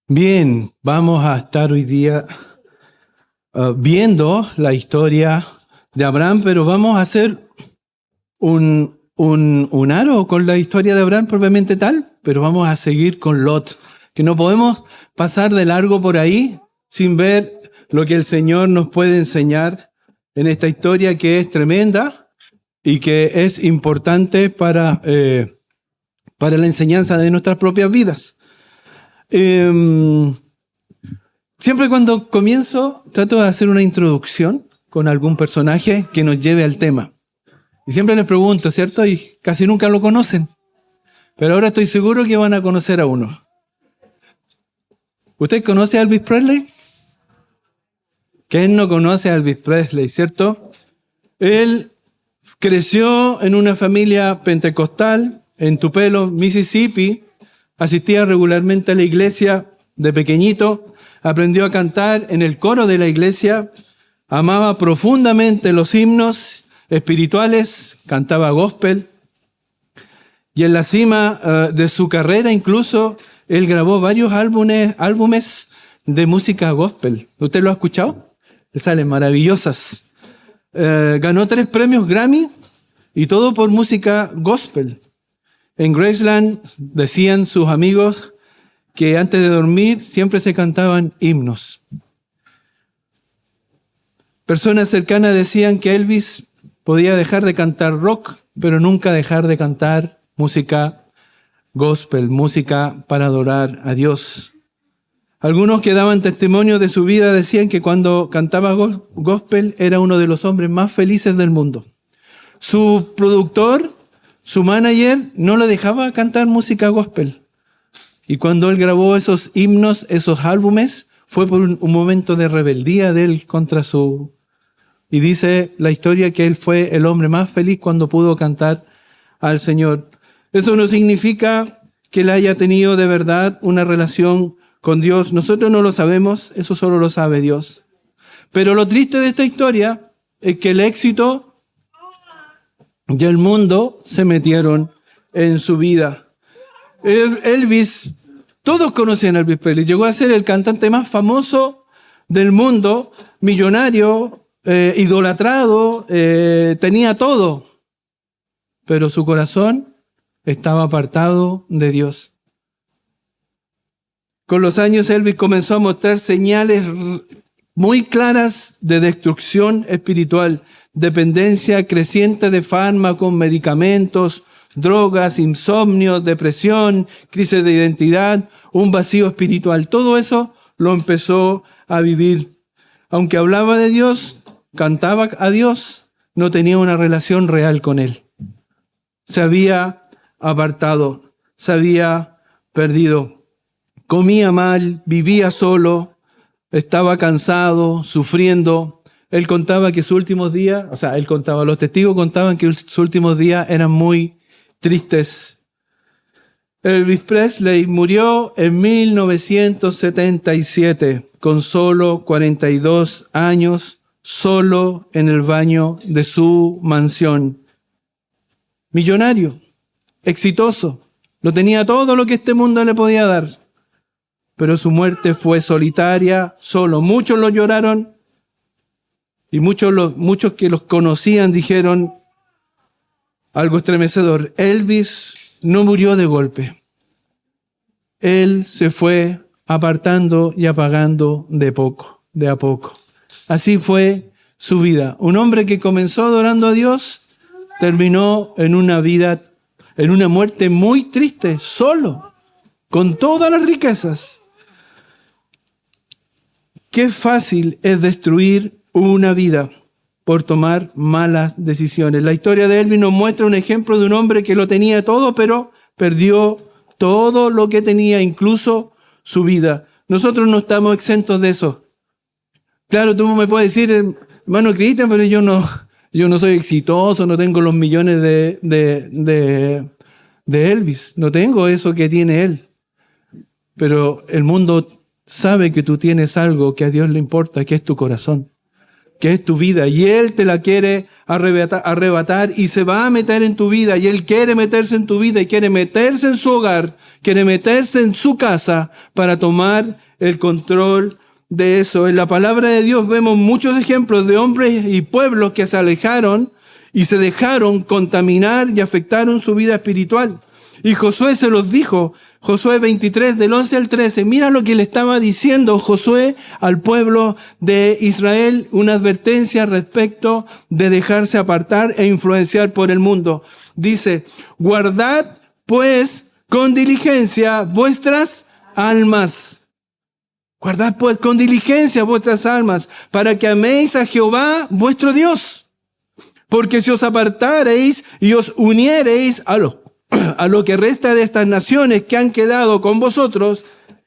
Bien, vamos a estar hoy día viendo la historia de Abraham, pero vamos a hacer un aro con la historia de Abraham propiamente tal, pero vamos a seguir con Lot, que no podemos pasar de largo por ahí sin ver lo que el Señor nos puede enseñar en esta historia que es tremenda y que es importante para la enseñanza de nuestras propias vidas. Siempre cuando comienzo trato de hacer una introducción con algún personaje que nos lleve al tema. Y siempre les pregunto, ¿cierto? Y casi nunca lo conocen. Pero ahora estoy seguro que van a conocer a uno. ¿Usted conoce a Elvis Presley? ¿Quién no conoce a Elvis Presley, cierto? Él creció en una familia pentecostal en Tupelo, Mississippi. Asistía regularmente a la iglesia de pequeñito. Aprendió a cantar en el coro de la iglesia. Amaba profundamente los himnos espirituales. Cantaba gospel. Y en la cima de su carrera incluso, él grabó varios álbumes de música gospel. ¿Usted lo ha escuchado? Le salen maravillosas. Ganó 3 premios Grammy y todo por música gospel. En Graceland decían sus amigos que antes de dormir siempre se cantaban himnos. Personas cercanas decían que Elvis podía dejar de cantar rock, pero nunca dejar de cantar música gospel, música para adorar a Dios. Algunos que daban testimonio de su vida decían que cuando cantaba gospel era uno de los hombres más felices del mundo. Su productor, su manager, no le dejaba cantar música gospel. Y cuando él grabó esos himnos, esos álbumes, fue por un momento de rebeldía de él contra su... Y dice la historia que él fue el hombre más feliz cuando pudo cantar al Señor. Eso no significa que él haya tenido de verdad una relación con Dios. Nosotros no lo sabemos, eso solo lo sabe Dios. Pero lo triste de esta historia es que el éxito y el mundo se metieron en su vida. Elvis, todos conocían a Elvis Presley, llegó a ser el cantante más famoso del mundo, millonario, idolatrado, tenía todo, pero su corazón estaba apartado de Dios. Con los años Elvis comenzó a mostrar señales muy claras de destrucción espiritual, dependencia creciente de fármacos, medicamentos, drogas, insomnio, depresión, crisis de identidad, un vacío espiritual. Todo eso lo empezó a vivir. Aunque hablaba de Dios, cantaba a Dios, no tenía una relación real con Él. Se había apartado, se había perdido. Comía mal, vivía solo, estaba cansado, sufriendo. Él contaba que sus últimos días, los testigos contaban que sus últimos días eran muy tristes. Elvis Presley murió en 1977 con solo 42 años, solo en el baño de su mansión. Millonario, exitoso, lo tenía todo lo que este mundo le podía dar. Pero su muerte fue solitaria, solo. Muchos lo lloraron y muchos que los conocían dijeron algo estremecedor. Elvis no murió de golpe. Él se fue apartando y apagando de a poco. Así fue su vida. Un hombre que comenzó adorando a Dios terminó en una muerte muy triste, solo, con todas las riquezas. Qué fácil es destruir una vida por tomar malas decisiones. La historia de Elvis nos muestra un ejemplo de un hombre que lo tenía todo, pero perdió todo lo que tenía, incluso su vida. Nosotros no estamos exentos de eso. Claro, tú me puedes decir, hermano Cristian, pero yo no soy exitoso, no tengo los millones de Elvis, no tengo eso que tiene él. Pero el mundo sabe que tú tienes algo que a Dios le importa, que es tu corazón. que es tu vida, y Él te la quiere arrebatar y se va a meter en tu vida, y Él quiere meterse en tu vida y quiere meterse en su hogar, quiere meterse en su casa para tomar el control de eso. En la palabra de Dios vemos muchos ejemplos de hombres y pueblos que se alejaron y se dejaron contaminar y afectaron su vida espiritual. Y Josué se los dijo, Josué 23, del 11 al 13. Mira lo que le estaba diciendo Josué al pueblo de Israel, una advertencia respecto de dejarse apartar e influenciar por el mundo. Dice, guardad pues con diligencia vuestras almas. Guardad pues con diligencia vuestras almas, para que améis a Jehová vuestro Dios. Porque si os apartareis y os uniereis a lo que resta de estas naciones que han quedado con vosotros,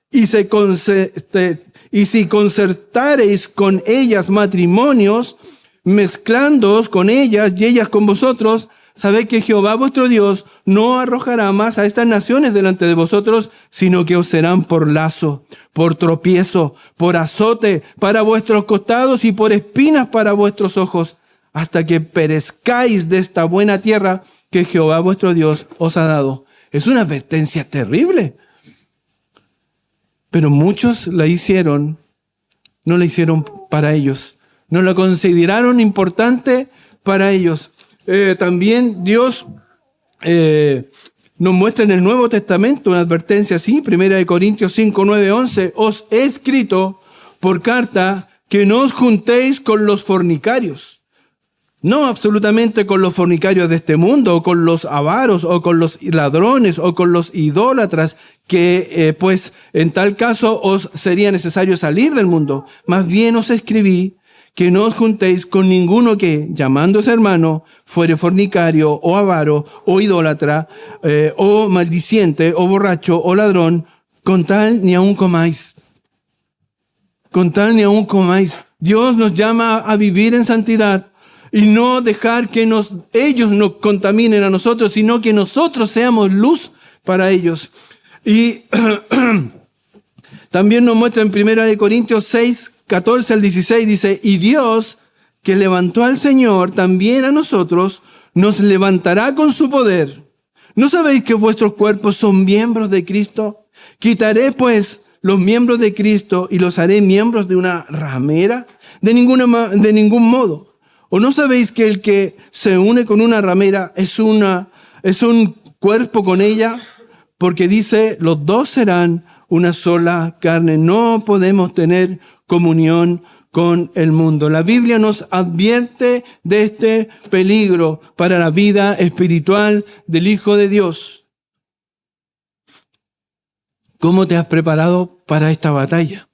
y si concertareis con ellas matrimonios, mezclándoos con ellas y ellas con vosotros, sabed que Jehová vuestro Dios no arrojará más a estas naciones delante de vosotros, sino que os serán por lazo, por tropiezo, por azote para vuestros costados y por espinas para vuestros ojos, hasta que perezcáis de esta buena tierra que Jehová vuestro Dios os ha dado. Es una advertencia terrible. Pero muchos no la hicieron para ellos. No la consideraron importante para ellos. También Dios nos muestra en el Nuevo Testamento una advertencia así. 1 Corintios 5, 9, 11. Os he escrito por carta que no os juntéis con los fornicarios. No absolutamente con los fornicarios de este mundo, o con los avaros, o con los ladrones, o con los idólatras, que pues en tal caso os sería necesario salir del mundo. Más bien os escribí que no os juntéis con ninguno que, llamándose hermano, fuere fornicario, o avaro, o idólatra, o maldiciente, o borracho, o ladrón, con tal ni aun comáis. Con tal ni aun comáis. Dios nos llama a vivir en santidad, y no dejar que ellos nos contaminen a nosotros, sino que nosotros seamos luz para ellos. Y también nos muestra en 1 Corintios 6, 14 al 16, dice, y Dios, que levantó al Señor, también a nosotros nos levantará con su poder. ¿No sabéis que vuestros cuerpos son miembros de Cristo? Quitaré pues los miembros de Cristo y los haré miembros de una ramera. De ningún modo. ¿O no sabéis que el que se une con una ramera es un cuerpo con ella? Porque dice, los dos serán una sola carne. No podemos tener comunión con el mundo. La Biblia nos advierte de este peligro para la vida espiritual del Hijo de Dios. ¿Cómo te has preparado para esta batalla?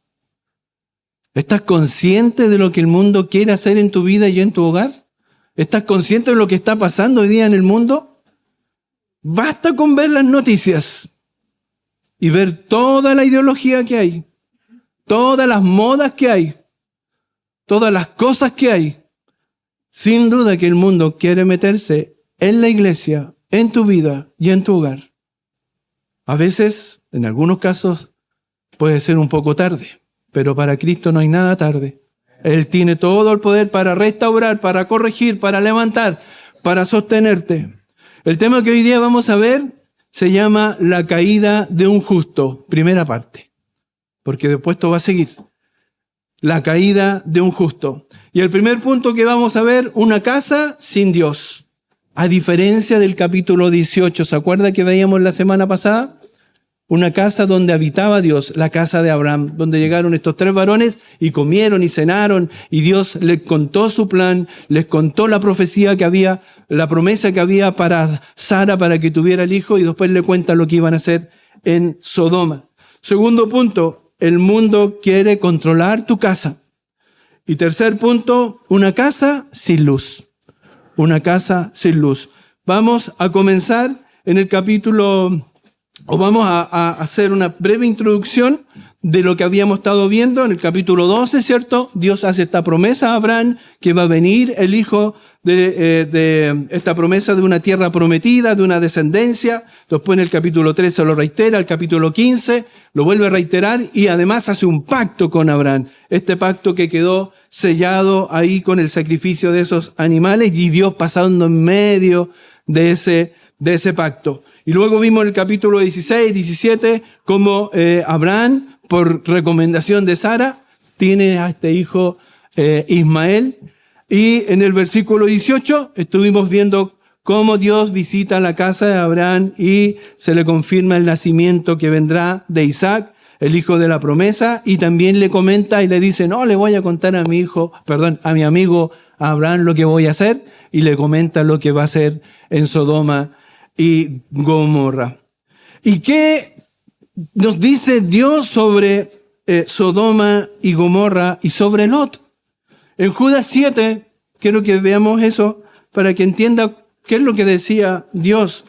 ¿Estás consciente de lo que el mundo quiere hacer en tu vida y en tu hogar? ¿Estás consciente de lo que está pasando hoy día en el mundo? Basta con ver las noticias y ver toda la ideología que hay, todas las modas que hay, todas las cosas que hay. Sin duda que el mundo quiere meterse en la iglesia, en tu vida y en tu hogar. A veces, en algunos casos, puede ser un poco tarde. Pero para Cristo no hay nada tarde. Él tiene todo el poder para restaurar, para corregir, para levantar, para sostenerte. El tema que hoy día vamos a ver se llama la caída de un justo. Primera parte. Porque después esto va a seguir. La caída de un justo. Y el primer punto que vamos a ver, una casa sin Dios. A diferencia del capítulo 18, ¿se acuerda que veíamos la semana pasada? Una casa donde habitaba Dios, la casa de Abraham, donde llegaron estos tres varones y comieron y cenaron, y Dios les contó su plan, les contó la profecía que había, la promesa que había para Sara para que tuviera el hijo, y después le cuenta lo que iban a hacer en Sodoma. Segundo punto, el mundo quiere controlar tu casa. Y tercer punto, una casa sin luz. Una casa sin luz. Vamos a comenzar en el capítulo... O vamos a hacer una breve introducción de lo que habíamos estado viendo en el capítulo 12, ¿cierto? Dios hace esta promesa a Abraham, que va a venir el hijo de esta promesa de una tierra prometida, de una descendencia. Después en el capítulo 13 lo reitera, el capítulo 15 lo vuelve a reiterar y además hace un pacto con Abraham. Este pacto que quedó sellado ahí con el sacrificio de esos animales y Dios pasando en medio de ese pacto. Y luego vimos en el capítulo 16, 17, cómo Abraham, por recomendación de Sara, tiene a este hijo Ismael. Y en el versículo 18 estuvimos viendo cómo Dios visita la casa de Abraham y se le confirma el nacimiento que vendrá de Isaac, el hijo de la promesa, y también le comenta y le dice, no, le voy a contar a mi amigo Abraham lo que voy a hacer, y le comenta lo que va a hacer en Sodoma y Gomorra. ¿Y qué nos dice Dios sobre Sodoma y Gomorra y sobre Lot? En Judas 7, quiero que veamos eso para que entienda qué es lo que decía Dios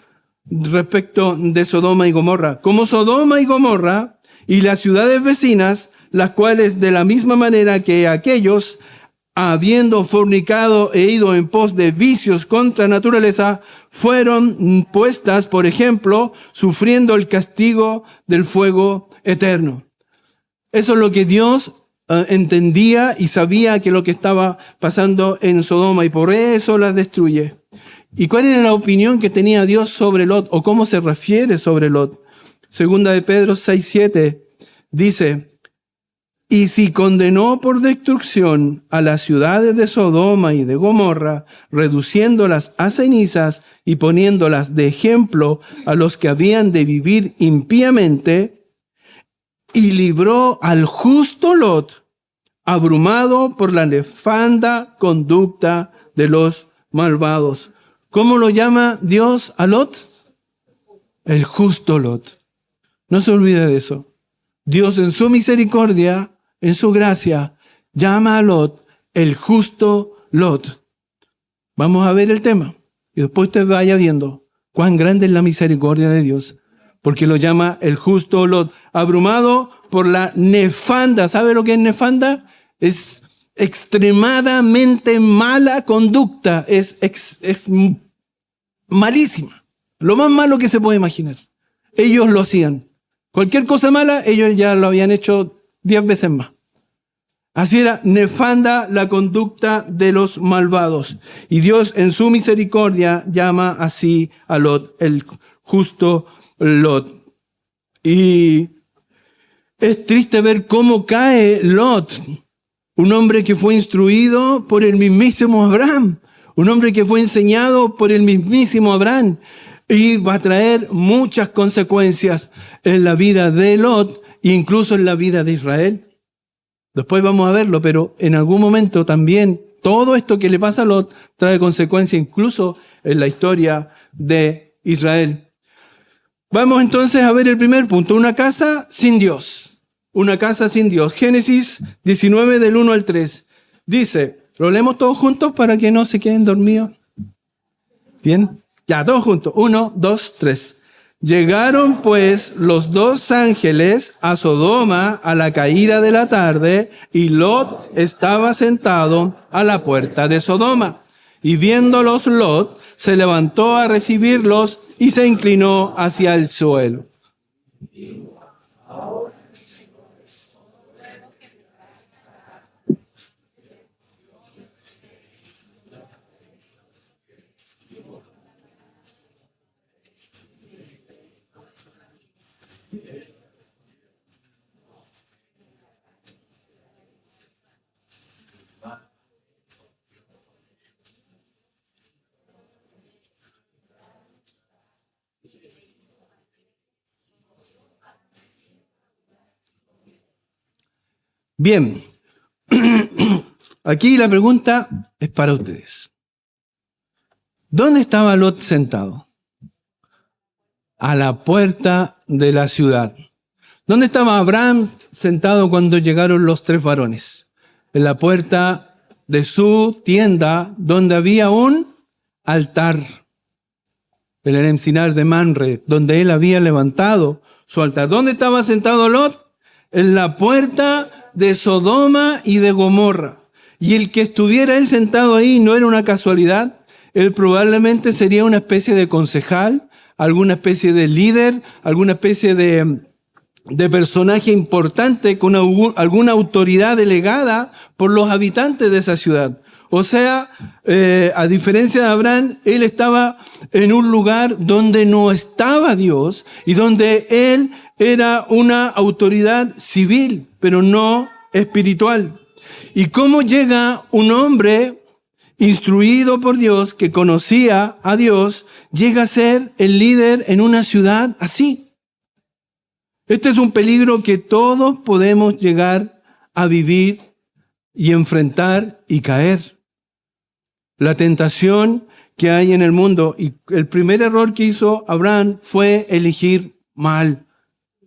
respecto de Sodoma y Gomorra. Como Sodoma y Gomorra y las ciudades vecinas, las cuales de la misma manera que aquellos, habiendo fornicado e ido en pos de vicios contra naturaleza, fueron puestas, por ejemplo, sufriendo el castigo del fuego eterno. Eso es lo que Dios entendía y sabía que lo que estaba pasando en Sodoma y por eso las destruye. ¿Y cuál era la opinión que tenía Dios sobre Lot o cómo se refiere sobre Lot? Segunda de Pedro 6:7 dice, y si condenó por destrucción a las ciudades de Sodoma y de Gomorra, reduciéndolas a cenizas y poniéndolas de ejemplo a los que habían de vivir impíamente, y libró al justo Lot, abrumado por la nefanda conducta de los malvados. ¿Cómo lo llama Dios a Lot? El justo Lot. No se olvide de eso. Dios en su misericordia, en su gracia, llama a Lot el justo Lot. Vamos a ver el tema. Y después usted vaya viendo cuán grande es la misericordia de Dios. Porque lo llama el justo Lot, abrumado por la nefanda. ¿Sabe lo que es nefanda? Es extremadamente mala conducta. Es malísima. Lo más malo que se puede imaginar. Ellos lo hacían. Cualquier cosa mala, ellos ya lo habían hecho 10 veces más. Así era nefanda la conducta de los malvados. Y Dios en su misericordia llama así a Lot, el justo Lot. Y es triste ver cómo cae Lot, un hombre que fue instruido por el mismísimo Abraham, un hombre que fue enseñado por el mismísimo Abraham, y va a traer muchas consecuencias en la vida de Lot e incluso en la vida de Israel. Después vamos a verlo, pero en algún momento también todo esto que le pasa a Lot trae consecuencias incluso en la historia de Israel. Vamos entonces a ver el primer punto, una casa sin Dios. Una casa sin Dios. Génesis 19 del 1 al 3. Dice, ¿lo leemos todos juntos para que no se queden dormidos? ¿Bien? Ya, todos juntos. 1, 2, 3. Llegaron pues los dos ángeles a Sodoma a la caída de la tarde, y Lot estaba sentado a la puerta de Sodoma. Y viéndolos Lot, se levantó a recibirlos y se inclinó hacia el suelo. Bien, aquí la pregunta es para ustedes. ¿Dónde estaba Lot sentado? A la puerta de la ciudad. ¿Dónde estaba Abraham sentado cuando llegaron los tres varones? En la puerta de su tienda, donde había un altar. En el encinar de Manre, donde él había levantado su altar. ¿Dónde estaba sentado Lot? en la puerta de Sodoma y de Gomorra. Y el que estuviera él sentado ahí no era una casualidad. Él probablemente sería una especie de concejal, alguna especie de líder, alguna especie de personaje importante con alguna autoridad delegada por los habitantes de esa ciudad. O sea, a diferencia de Abraham, él estaba en un lugar donde no estaba Dios y donde él era una autoridad civil, pero no espiritual. ¿Y cómo llega un hombre instruido por Dios, que conocía a Dios, llega a ser el líder en una ciudad así? Este es un peligro que todos podemos llegar a vivir y enfrentar y caer. La tentación que hay en el mundo, y el primer error que hizo Abraham fue elegir mal.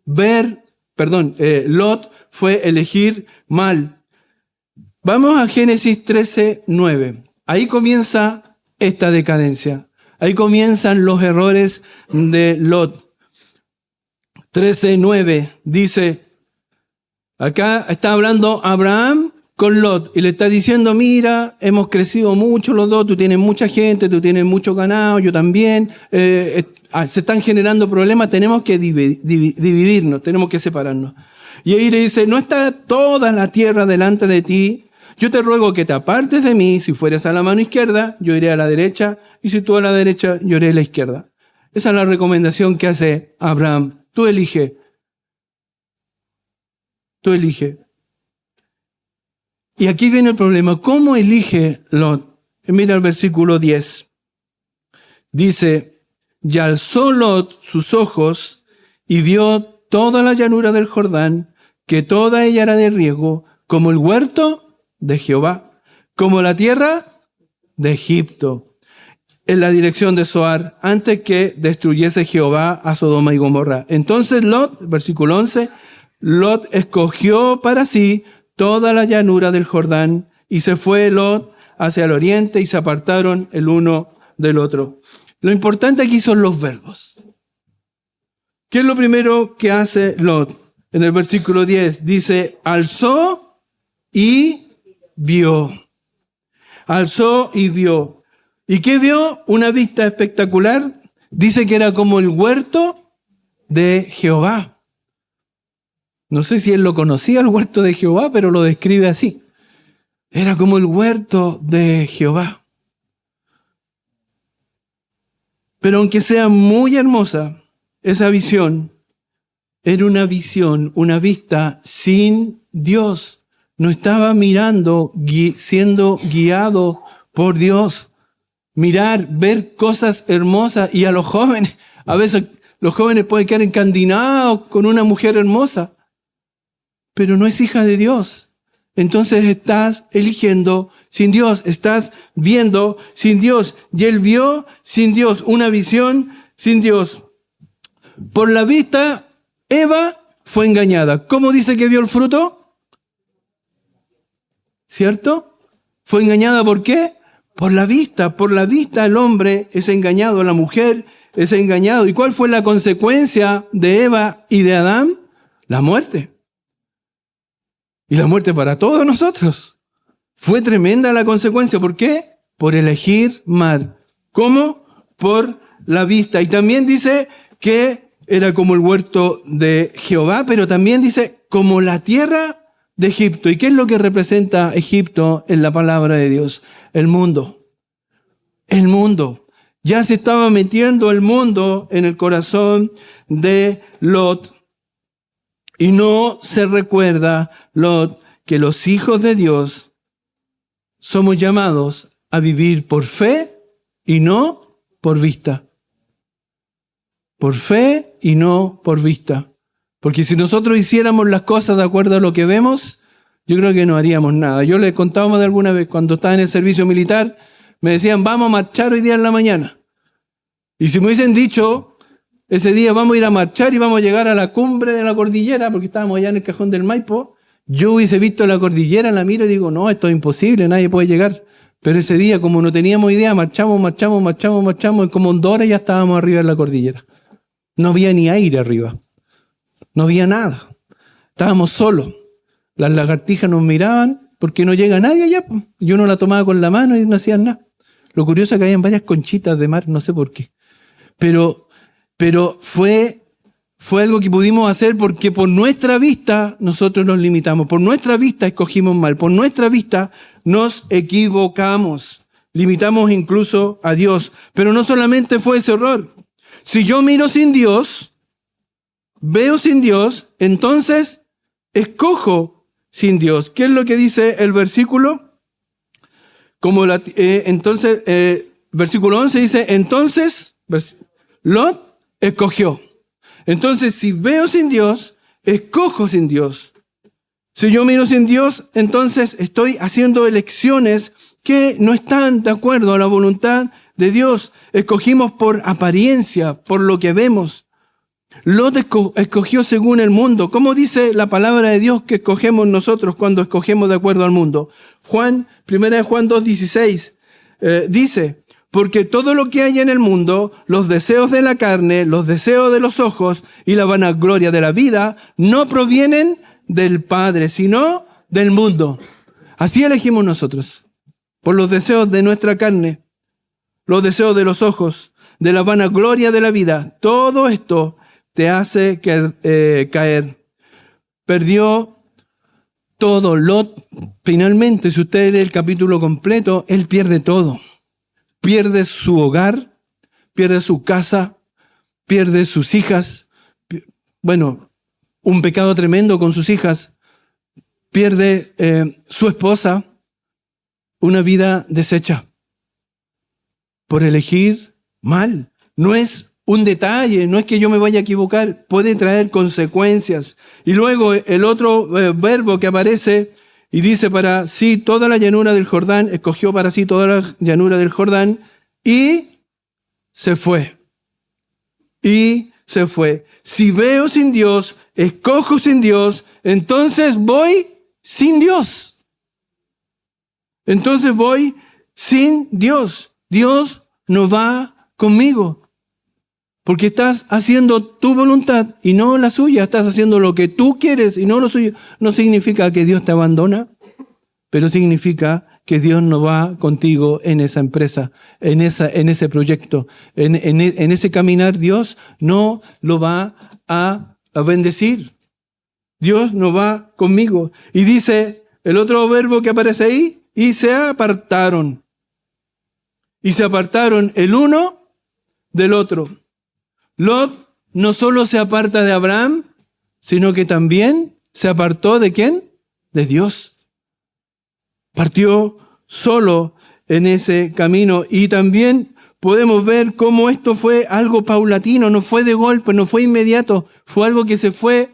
Lot fue elegir mal. Vamos a Génesis 13:9. Ahí comienza esta decadencia. Ahí comienzan los errores de Lot. 13:9 dice, acá está hablando Abraham con Lot y le está diciendo, mira, hemos crecido mucho los dos, tú tienes mucha gente, tú tienes mucho ganado, yo también, se están generando problemas, tenemos que dividirnos, tenemos que separarnos. Y ahí le dice, no está toda la tierra delante de ti, yo te ruego que te apartes de mí, si fueres a la mano izquierda, yo iré a la derecha, y si tú a la derecha, yo iré a la izquierda. Esa es la recomendación que hace Abraham. Tú elige. Tú elige. Y aquí viene el problema. ¿Cómo elige Lot? Mira el versículo 10. Dice, y alzó Lot sus ojos y vio toda la llanura del Jordán, que toda ella era de riego, como el huerto de Jehová, como la tierra de Egipto, en la dirección de Zoar, antes que destruyese Jehová a Sodoma y Gomorra. Entonces Lot, versículo 11, Lot escogió para sí toda la llanura del Jordán, y se fue Lot hacia el oriente, y se apartaron el uno del otro. Lo importante aquí son los verbos. ¿Qué es lo primero que hace Lot? En el versículo 10 dice, alzó y vio. Alzó y vio. ¿Y qué vio? Una vista espectacular. Dice que era como el huerto de Jehová. No sé si él lo conocía, el huerto de Jehová, pero lo describe así. Era como el huerto de Jehová. Pero aunque sea muy hermosa, esa visión era una visión, una vista sin Dios. No estaba mirando, siendo guiado por Dios. Mirar, ver cosas hermosas. Y a los jóvenes, a veces los jóvenes pueden quedar encandinados con una mujer hermosa, pero no es hija de Dios. Entonces estás eligiendo sin Dios, estás viendo sin Dios. Y él vio sin Dios, una visión sin Dios. Por la vista, Eva fue engañada. ¿Cómo dice que vio el fruto? ¿Cierto? Fue engañada ¿por qué? Por la vista. Por la vista el hombre es engañado, la mujer es engañado. ¿Y cuál fue la consecuencia de Eva y de Adán? La muerte. Y la muerte para todos nosotros. Fue tremenda la consecuencia. ¿Por qué? Por elegir mal. ¿Cómo? Por la vista. Y también dice que era como el huerto de Jehová, pero también dice como la tierra de Egipto. ¿Y qué es lo que representa Egipto en la palabra de Dios? El mundo. El mundo. Ya se estaba metiendo el mundo en el corazón de Lot. Y no se recuerda, Lot, que los hijos de Dios somos llamados a vivir por fe y no por vista. Por fe y no por vista. Porque si nosotros hiciéramos las cosas de acuerdo a lo que vemos, yo creo que no haríamos nada. Yo les contaba más de alguna vez, cuando estaba en el servicio militar, me decían, vamos a marchar hoy día en la mañana. Y si me hubiesen dicho, ese día vamos a ir a marchar y vamos a llegar a la cumbre de la cordillera, porque estábamos allá en el Cajón del Maipo, yo hubiese visto la cordillera, la miro y digo, no, esto es imposible, nadie puede llegar. Pero ese día, como no teníamos idea, marchamos, y como en 2 horas ya estábamos arriba en la cordillera. No había ni aire arriba. No había nada. Estábamos solos. Las lagartijas nos miraban porque no llega nadie allá. Y uno la tomaba con la mano y no hacían nada. Lo curioso es que habían varias conchitas de mar, no sé por qué. Pero fue algo que pudimos hacer porque por nuestra vista nosotros nos limitamos. Por nuestra vista escogimos mal. Por nuestra vista nos equivocamos. Limitamos incluso a Dios. Pero no solamente fue ese error. Si yo miro sin Dios, veo sin Dios, entonces escojo sin Dios. ¿Qué es lo que dice el versículo? Versículo 11 dice, entonces Lot escogió. Entonces, si veo sin Dios, escojo sin Dios. Si yo miro sin Dios, entonces estoy haciendo elecciones que no están de acuerdo a la voluntad de Dios. Escogimos por apariencia, por lo que vemos. Lot escogió según el mundo. ¿Cómo dice la palabra de Dios que escogemos nosotros cuando escogemos de acuerdo al mundo? 1 Juan 2:16 dice, porque todo lo que hay en el mundo, los deseos de la carne, los deseos de los ojos y la vanagloria de la vida, no provienen del Padre, sino del mundo. Así elegimos nosotros, por los deseos de nuestra carne, los deseos de los ojos, de la vanagloria de la vida. Todo esto te hace caer. Perdió todo. Lot, finalmente, si usted lee el capítulo completo, él pierde todo. Pierde su hogar, pierde su casa, pierde sus hijas. Bueno, un pecado tremendo con sus hijas. Pierde su esposa, una vida deshecha por elegir mal. No es un detalle, no es que yo me vaya a equivocar, puede traer consecuencias. Y luego el otro verbo que aparece y dice para sí toda la llanura del Jordán, escogió para sí toda la llanura del Jordán y se fue. Y se fue. Si veo sin Dios, escojo sin Dios, entonces voy sin Dios. Entonces voy sin Dios. Dios no va conmigo. Porque estás haciendo tu voluntad y no la suya. Estás haciendo lo que tú quieres y no lo suyo. No significa que Dios te abandona, pero significa que Dios no va contigo en esa empresa, en ese proyecto. En ese caminar, Dios no lo va a bendecir. Dios no va conmigo. Y dice el otro verbo que aparece ahí, y se apartaron. Y se apartaron el uno del otro. Lot no solo se aparta de Abraham, sino que también se apartó ¿de quién? De Dios. Partió solo en ese camino. Y también podemos ver cómo esto fue algo paulatino, no fue de golpe, no fue inmediato, fue algo que fue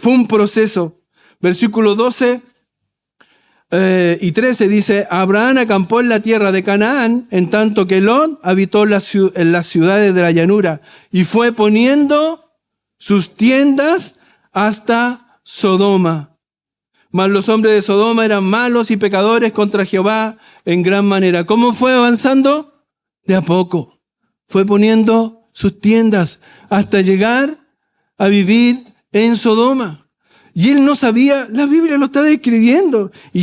un proceso. Versículo 12 y 13 dice, Abraham acampó en la tierra de Canaán, en tanto que Lot habitó en las ciudades de la llanura y fue poniendo sus tiendas hasta Sodoma. Mas los hombres de Sodoma eran malos y pecadores contra Jehová en gran manera. ¿Cómo fue avanzando? De a poco. Fue poniendo sus tiendas hasta llegar a vivir en Sodoma. Y él no sabía, la Biblia lo está describiendo. Y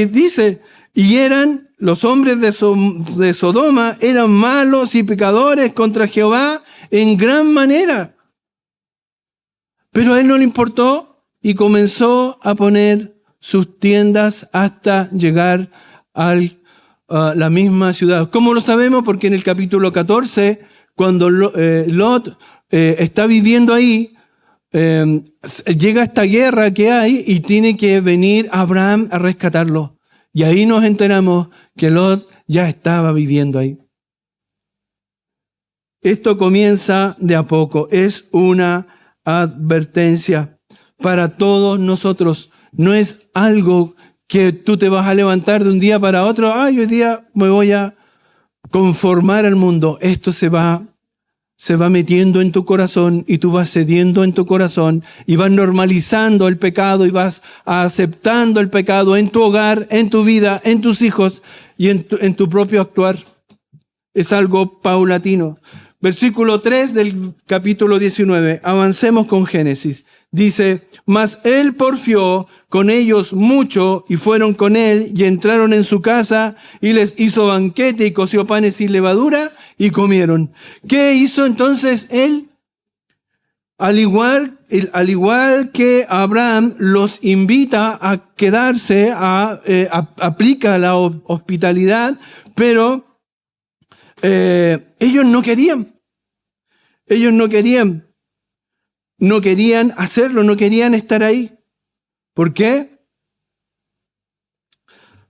dice, y eran los hombres de Sodoma, eran malos y pecadores contra Jehová en gran manera. Pero a él no le importó y comenzó a poner sus tiendas hasta llegar a la misma ciudad. ¿Cómo lo sabemos? Porque en el capítulo 14, cuando Lot está viviendo ahí, llega esta guerra que hay y tiene que venir Abraham a rescatarlo. Y ahí nos enteramos que Lot ya estaba viviendo ahí. Esto comienza de a poco. Es una advertencia para todos nosotros. No es algo que tú te vas a levantar de un día para otro. Hoy día me voy a conformar al mundo. Esto se va metiendo en tu corazón y tú vas cediendo en tu corazón y vas normalizando el pecado y vas aceptando el pecado en tu hogar, en tu vida, en tus hijos y en tu propio actuar. Es algo paulatino. Versículo 3 del capítulo 19. Avancemos con Génesis. Dice, mas él porfió con ellos mucho y fueron con él y entraron en su casa y les hizo banquete y coció panes sin levadura y comieron. ¿Qué hizo entonces él? Al igual que Abraham los invita a quedarse, aplica la hospitalidad, pero ellos no querían. Ellos no querían hacerlo, no querían estar ahí. ¿Por qué?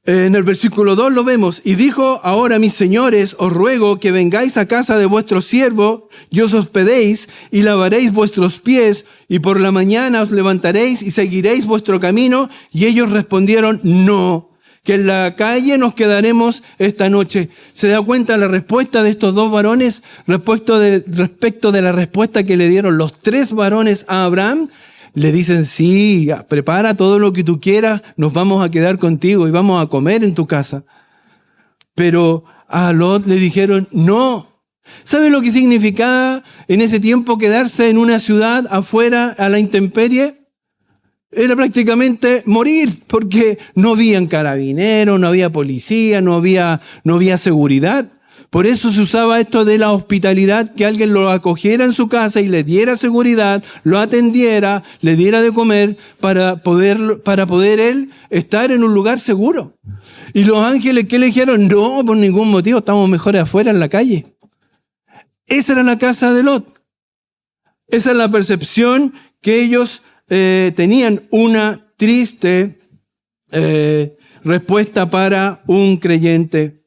En el versículo 2 lo vemos. Y dijo, ahora mis señores, os ruego que vengáis a casa de vuestro siervo y os hospedéis y lavaréis vuestros pies y por la mañana os levantaréis y seguiréis vuestro camino. Y ellos respondieron, no, que en la calle nos quedaremos esta noche. ¿Se da cuenta la respuesta de estos dos varones respecto de la respuesta que le dieron los tres varones a Abraham? Le dicen, sí, prepara todo lo que tú quieras, nos vamos a quedar contigo y vamos a comer en tu casa. Pero a Lot le dijeron, no. ¿Sabe lo que significaba en ese tiempo quedarse en una ciudad afuera a la intemperie? Era prácticamente morir, porque no habían carabineros, no había policía, no había seguridad. Por eso se usaba esto de la hospitalidad, que alguien lo acogiera en su casa y le diera seguridad, lo atendiera, le diera de comer para poder él estar en un lugar seguro. Y los ángeles, ¿qué le dijeron? No, por ningún motivo, estamos mejor afuera en la calle. Esa era la casa de Lot. Esa es la percepción que ellos tenían, una triste respuesta para un creyente.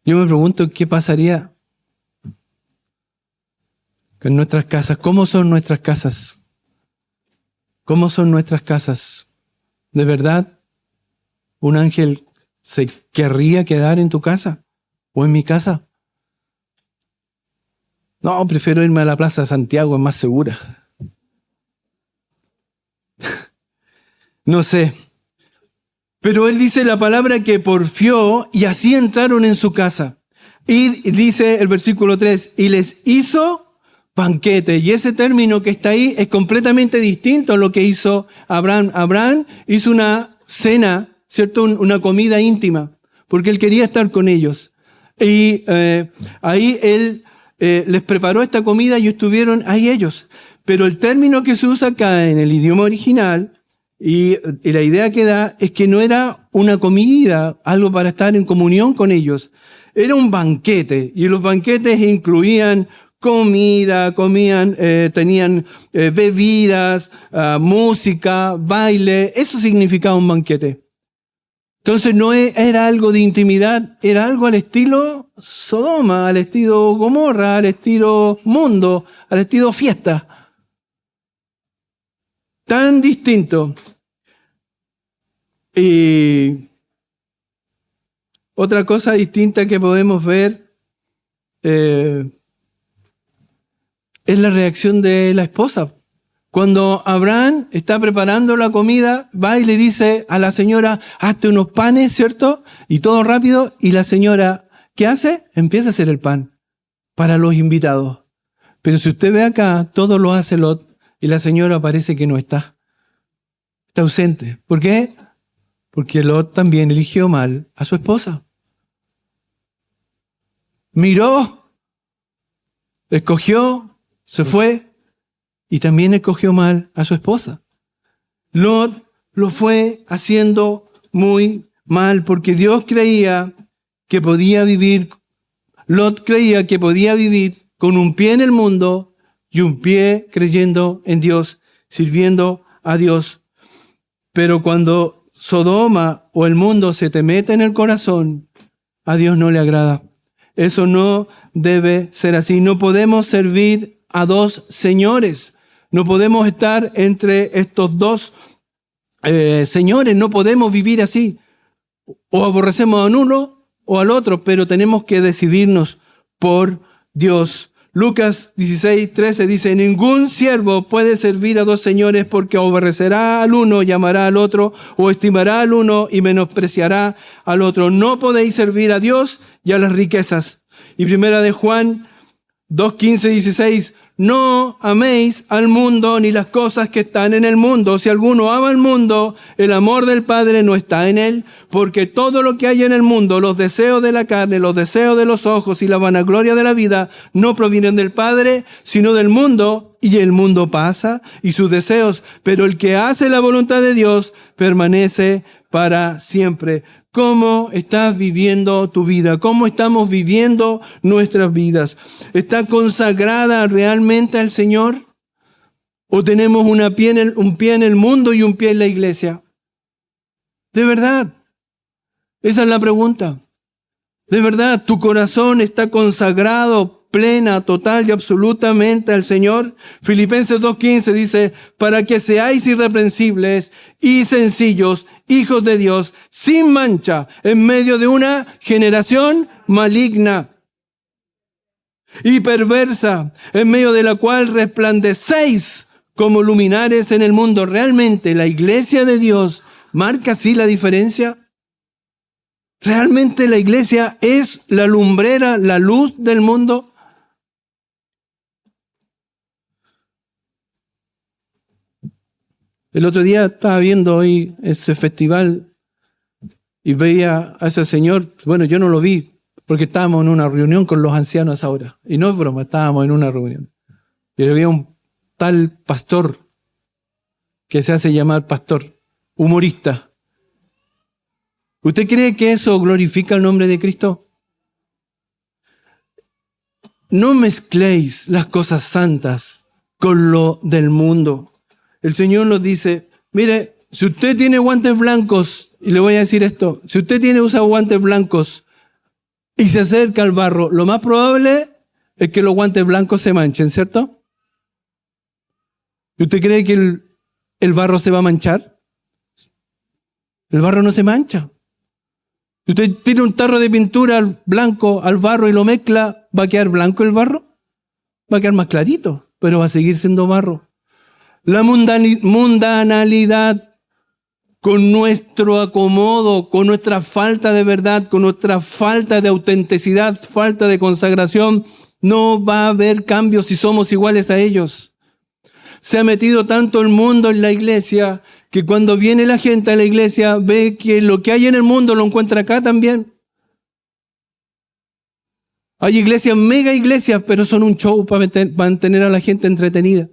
Yo me pregunto qué pasaría con nuestras casas. ¿Cómo son nuestras casas? ¿Cómo son nuestras casas? ¿De verdad un ángel se querría quedar en tu casa o en mi casa? No, prefiero irme a la Plaza de Santiago, es más segura. No sé. Pero él dice la palabra que porfió y así entraron en su casa. Y dice el versículo 3, y les hizo banquete. Y ese término que está ahí es completamente distinto a lo que hizo Abraham. Abraham hizo una cena, ¿cierto? Una comida íntima, porque él quería estar con ellos. Y ahí él les preparó esta comida y estuvieron ahí ellos. Pero el término que se usa acá en el idioma original, y la idea que da es que no era una comida, algo para estar en comunión con ellos. Era un banquete, y los banquetes incluían comida, tenían bebidas, música, baile. Eso significaba un banquete. Entonces no era algo de intimidad, era algo al estilo Sodoma, al estilo Gomorra, al estilo mundo, al estilo fiesta. Tan distinto. Y otra cosa distinta que podemos ver es la reacción de la esposa. Cuando Abraham está preparando la comida, va y le dice a la señora, hazte unos panes, ¿cierto? Y todo rápido. Y la señora, ¿qué hace? Empieza a hacer el pan para los invitados. Pero si usted ve acá, todo lo hace Lot y la señora parece que no está. Está ausente. ¿Por qué? Porque Lot también eligió mal a su esposa. Miró, escogió, se fue y también escogió mal a su esposa. Lot lo fue haciendo muy mal porque Dios creía que podía vivir, Lot creía que podía vivir con un pie en el mundo y un pie creyendo en Dios, sirviendo a Dios. Pero cuando Sodoma o el mundo se te mete en el corazón, a Dios no le agrada. Eso no debe ser así. No podemos servir a dos señores. No podemos estar entre estos dos señores. No podemos vivir así. O aborrecemos a uno o al otro, pero tenemos que decidirnos por Dios. Lucas 16:13 dice, ningún siervo puede servir a dos señores porque aborrecerá al uno y amará al otro, o estimará al uno y menospreciará al otro. No podéis servir a Dios y a las riquezas. Y primera de Juan 2:15-16, no améis al mundo ni las cosas que están en el mundo. Si alguno ama al mundo, el amor del Padre no está en él, porque todo lo que hay en el mundo, los deseos de la carne, los deseos de los ojos y la vanagloria de la vida, no provienen del Padre, sino del mundo, y el mundo pasa y sus deseos, pero el que hace la voluntad de Dios permanece para siempre. ¿Cómo estás viviendo tu vida? ¿Cómo estamos viviendo nuestras vidas? ¿Está consagrada realmente al Señor? ¿O tenemos un pie en el mundo y un pie en la iglesia? ¿De verdad? Esa es la pregunta. ¿De verdad tu corazón está consagrado plena, total y absolutamente al Señor? Filipenses 2:15 dice, para que seáis irreprensibles y sencillos, hijos de Dios, sin mancha, en medio de una generación maligna y perversa, en medio de la cual resplandecéis como luminares en el mundo. ¿Realmente la iglesia de Dios marca así la diferencia? ¿Realmente la iglesia es la lumbrera, la luz del mundo? El otro día estaba viendo hoy ese festival y veía a ese señor. Bueno, yo no lo vi porque estábamos en una reunión con los ancianos ahora. Y no es broma, estábamos en una reunión. Y había un tal pastor que se hace llamar pastor, humorista. ¿Usted cree que eso glorifica el nombre de Cristo? No mezcléis las cosas santas con lo del mundo. El Señor nos dice, mire, si usted tiene guantes blancos, y le voy a decir esto, si usted usa guantes blancos y se acerca al barro, lo más probable es que los guantes blancos se manchen, ¿cierto? ¿Y usted cree que el barro se va a manchar? El barro no se mancha. Si usted tira un tarro de pintura blanco al barro y lo mezcla, ¿va a quedar blanco el barro? Va a quedar más clarito, pero va a seguir siendo barro. La mundanalidad, con nuestro acomodo, con nuestra falta de verdad, con nuestra falta de autenticidad, falta de consagración, no va a haber cambio si somos iguales a ellos. Se ha metido tanto el mundo en la iglesia que cuando viene la gente a la iglesia ve que lo que hay en el mundo lo encuentra acá también. Hay iglesias, mega iglesias, pero son un show para mantener a la gente entretenida.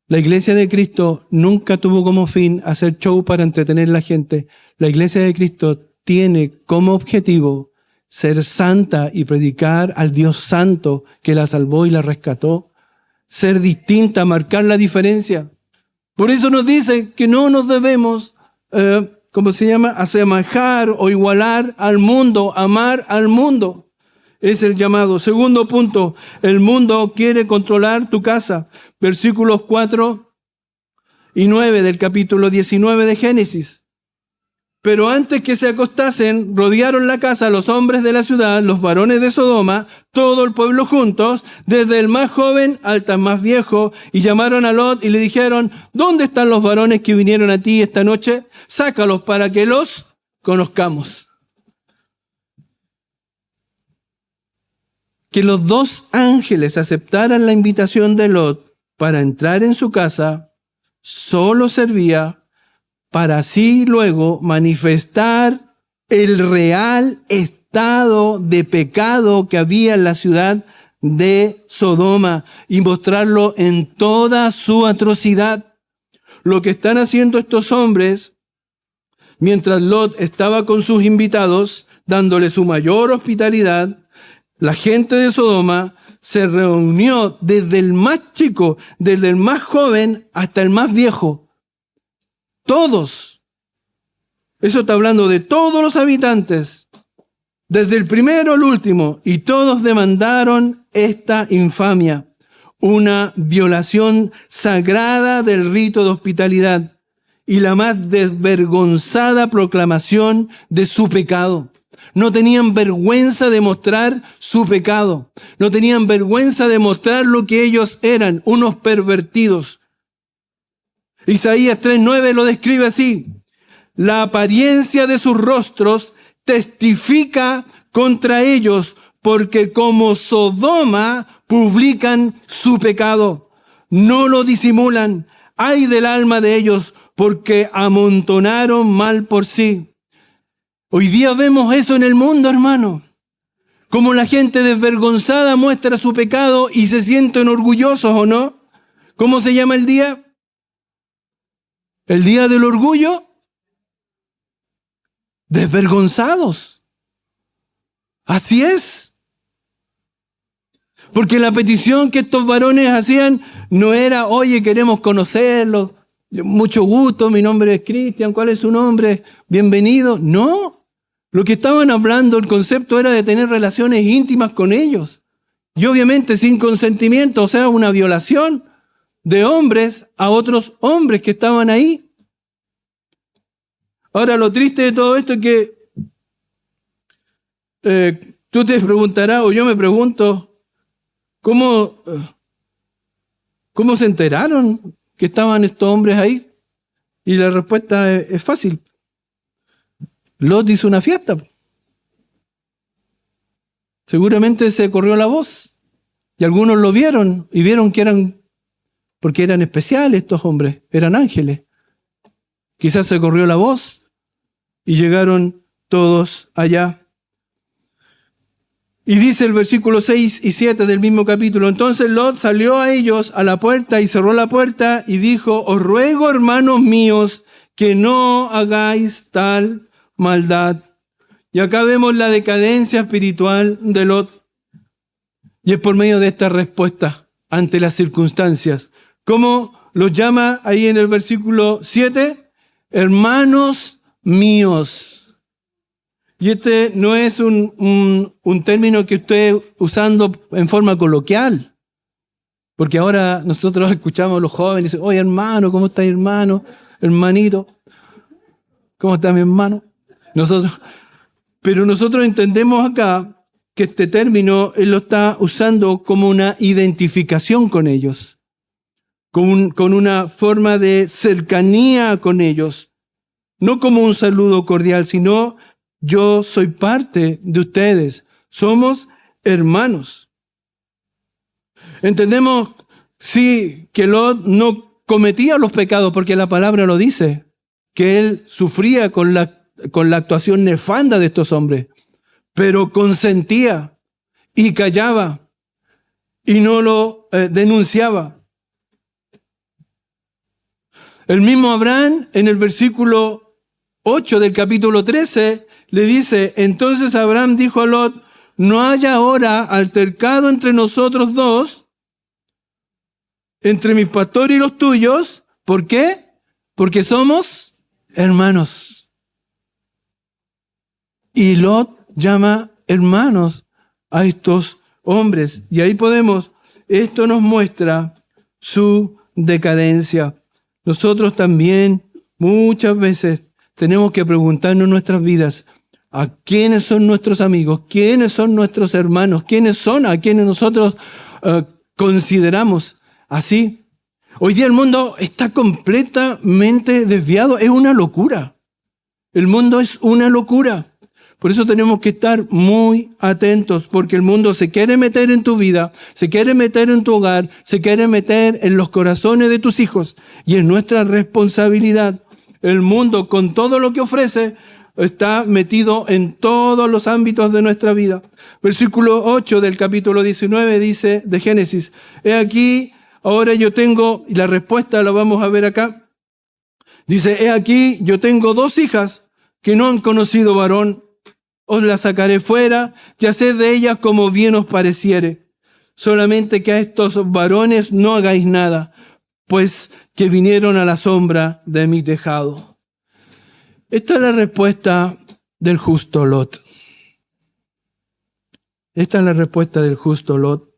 La iglesia de Cristo nunca tuvo como fin hacer show para entretener a la gente. La iglesia de Cristo tiene como objetivo ser santa y predicar al Dios santo que la salvó y la rescató. Ser distinta, marcar la diferencia. Por eso nos dice que no nos debemos, asemejar o igualar al mundo, amar al mundo. Es el llamado. Segundo punto, el mundo quiere controlar tu casa. Versículos 4 y 9 del capítulo 19 de Génesis. Pero antes que se acostasen, rodearon la casa los hombres de la ciudad, los varones de Sodoma, todo el pueblo juntos, desde el más joven hasta el más viejo, y llamaron a Lot y le dijeron, ¿dónde están los varones que vinieron a ti esta noche? Sácalos para que los conozcamos. Que los dos ángeles aceptaran la invitación de Lot para entrar en su casa, solo servía para así luego manifestar el real estado de pecado que había en la ciudad de Sodoma y mostrarlo en toda su atrocidad. Lo que están haciendo estos hombres, mientras Lot estaba con sus invitados, dándole su mayor hospitalidad, la gente de Sodoma se reunió desde el más chico, desde el más joven hasta el más viejo. Todos. Eso está hablando de todos los habitantes, desde el primero al último, y todos demandaron esta infamia, una violación sagrada del rito de hospitalidad y la más desvergonzada proclamación de su pecado. No tenían vergüenza de mostrar su pecado. No tenían vergüenza de mostrar lo que ellos eran, unos pervertidos. Isaías 3:9 lo describe así: la apariencia de sus rostros testifica contra ellos, porque como Sodoma publican su pecado. No lo disimulan. Ay del alma de ellos, porque amontonaron mal por sí. Hoy día vemos eso en el mundo, hermano. Como la gente desvergonzada muestra su pecado y se sienten orgullosos, ¿o no? ¿Cómo se llama el día? ¿El día del orgullo? Desvergonzados. Así es. Porque la petición que estos varones hacían no era: oye, queremos conocerlo, mucho gusto, mi nombre es Cristian, ¿cuál es su nombre? Bienvenido. No, lo que estaban hablando, el concepto era de tener relaciones íntimas con ellos. Y obviamente sin consentimiento, o sea, una violación de hombres a otros hombres que estaban ahí. Ahora, lo triste de todo esto es que tú te preguntarás, o yo me pregunto, ¿cómo se enteraron que estaban estos hombres ahí? Y la respuesta es fácil. Lot hizo una fiesta. Seguramente se corrió la voz. Y algunos lo vieron y vieron que porque eran especiales estos hombres, eran ángeles. Quizás se corrió la voz y llegaron todos allá. Y dice el versículo 6 y 7 del mismo capítulo: entonces Lot salió a ellos a la puerta y cerró la puerta y dijo: os ruego, hermanos míos, que no hagáis tal maldad. Y acá vemos la decadencia espiritual de Lot. Y es por medio de esta respuesta ante las circunstancias. ¿Cómo los llama ahí en el versículo 7? Hermanos míos. Y este no es un término que esté usando en forma coloquial. Porque ahora nosotros escuchamos a los jóvenes y dicen: oye, hermano, ¿cómo está mi hermano? Hermanito, ¿cómo está mi hermano? Pero nosotros entendemos acá que este término él lo está usando como una identificación con ellos, con una forma de cercanía con ellos, no como un saludo cordial, sino: yo soy parte de ustedes, somos hermanos. Entendemos, sí, que Lot no cometía los pecados, porque la palabra lo dice, que él sufría con la actuación nefanda de estos hombres, pero consentía y callaba y no lo denunciaba. El mismo Abraham, en el versículo 8 del capítulo 13, le dice: entonces Abraham dijo a Lot: no haya ahora altercado entre nosotros dos, entre mis pastores y los tuyos. ¿Por qué? Porque somos hermanos. Y Lot llama hermanos a estos hombres. Y ahí esto nos muestra su decadencia. Nosotros también muchas veces tenemos que preguntarnos en nuestras vidas: ¿a quiénes son nuestros amigos? ¿Quiénes son nuestros hermanos? ¿Quiénes son a quienes nosotros consideramos así? Hoy día el mundo está completamente desviado. Es una locura. El mundo es una locura. Por eso tenemos que estar muy atentos, porque el mundo se quiere meter en tu vida, se quiere meter en tu hogar, se quiere meter en los corazones de tus hijos. Y es nuestra responsabilidad. El mundo, con todo lo que ofrece, está metido en todos los ámbitos de nuestra vida. Versículo 8 del capítulo 19 dice de Génesis: he aquí, ahora yo tengo, y la respuesta la vamos a ver acá. Dice: he aquí, yo tengo 2 hijas que no han conocido varón. Os las sacaré fuera, y haced de ellas como bien os pareciere. Solamente que a estos varones no hagáis nada, pues que vinieron a la sombra de mi tejado. Esta es la respuesta del justo Lot. Esta es la respuesta del justo Lot.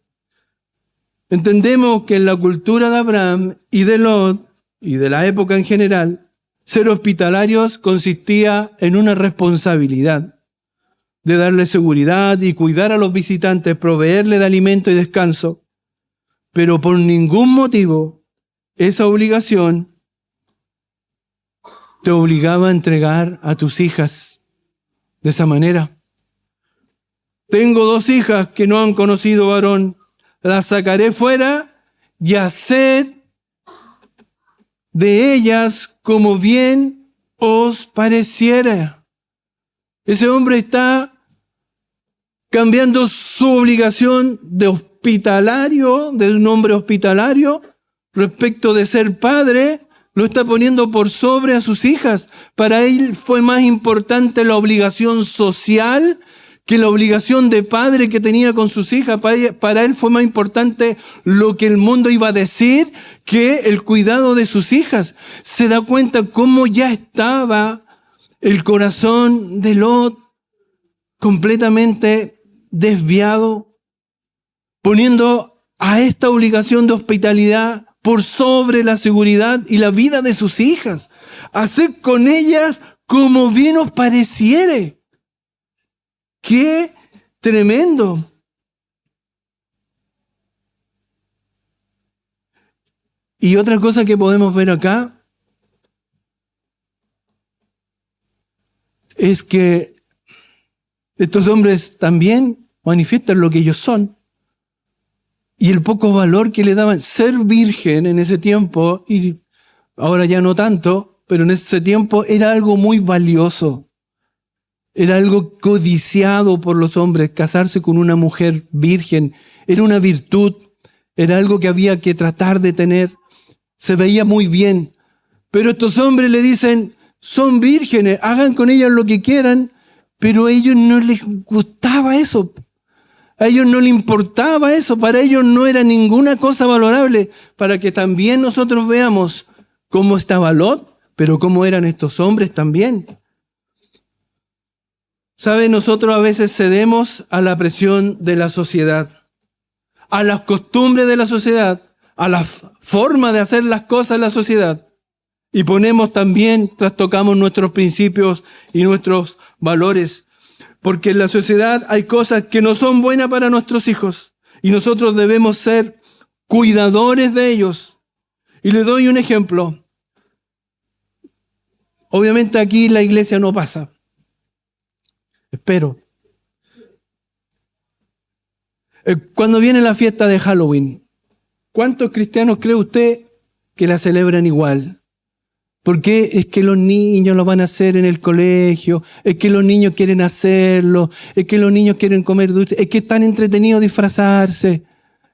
Entendemos que en la cultura de Abraham y de Lot, y de la época en general, ser hospitalarios consistía en una responsabilidad. de darle seguridad y cuidar a los visitantes, proveerle de alimento y descanso. Pero por ningún motivo esa obligación te obligaba a entregar a tus hijas de esa manera. Tengo 2 hijas que no han conocido varón. Las sacaré fuera y haced de ellas como bien os pareciera. Ese hombre está cambiando su obligación de hospitalario, de un hombre hospitalario, respecto de ser padre, lo está poniendo por sobre a sus hijas. Para él fue más importante la obligación social que la obligación de padre que tenía con sus hijas. Para él fue más importante lo que el mundo iba a decir que el cuidado de sus hijas. Se da cuenta cómo ya estaba el corazón de Lot completamente desviado, poniendo a esta obligación de hospitalidad por sobre la seguridad y la vida de sus hijas. Hacer con ellas como bien os pareciere. ¡Qué tremendo! Y otra cosa que podemos ver acá es que estos hombres también manifiestan lo que ellos son. Y el poco valor que le daban. Ser virgen en ese tiempo, y ahora ya no tanto, pero en ese tiempo era algo muy valioso. Era algo codiciado por los hombres. Casarse con una mujer virgen era una virtud. Era algo que había que tratar de tener. Se veía muy bien. Pero estos hombres le dicen, son vírgenes, hagan con ellas lo que quieran, pero a ellos no les gustaba eso. A ellos no les importaba eso, para ellos no era ninguna cosa valorable, para que también nosotros veamos cómo estaba Lot, pero cómo eran estos hombres también. ¿Sabe? Nosotros a veces cedemos a la presión de la sociedad, a las costumbres de la sociedad, a la forma de hacer las cosas en la sociedad, y ponemos también, trastocamos nuestros principios y nuestros valores. Porque en la sociedad hay cosas que no son buenas para nuestros hijos y nosotros debemos ser cuidadores de ellos. Y les doy un ejemplo. Obviamente aquí la iglesia no pasa. Espero. Cuando viene la fiesta de Halloween, ¿cuántos cristianos cree usted que la celebran igual? Porque es que los niños lo van a hacer en el colegio, es que los niños quieren hacerlo, es que los niños quieren comer dulce, es que están entretenidos disfrazarse.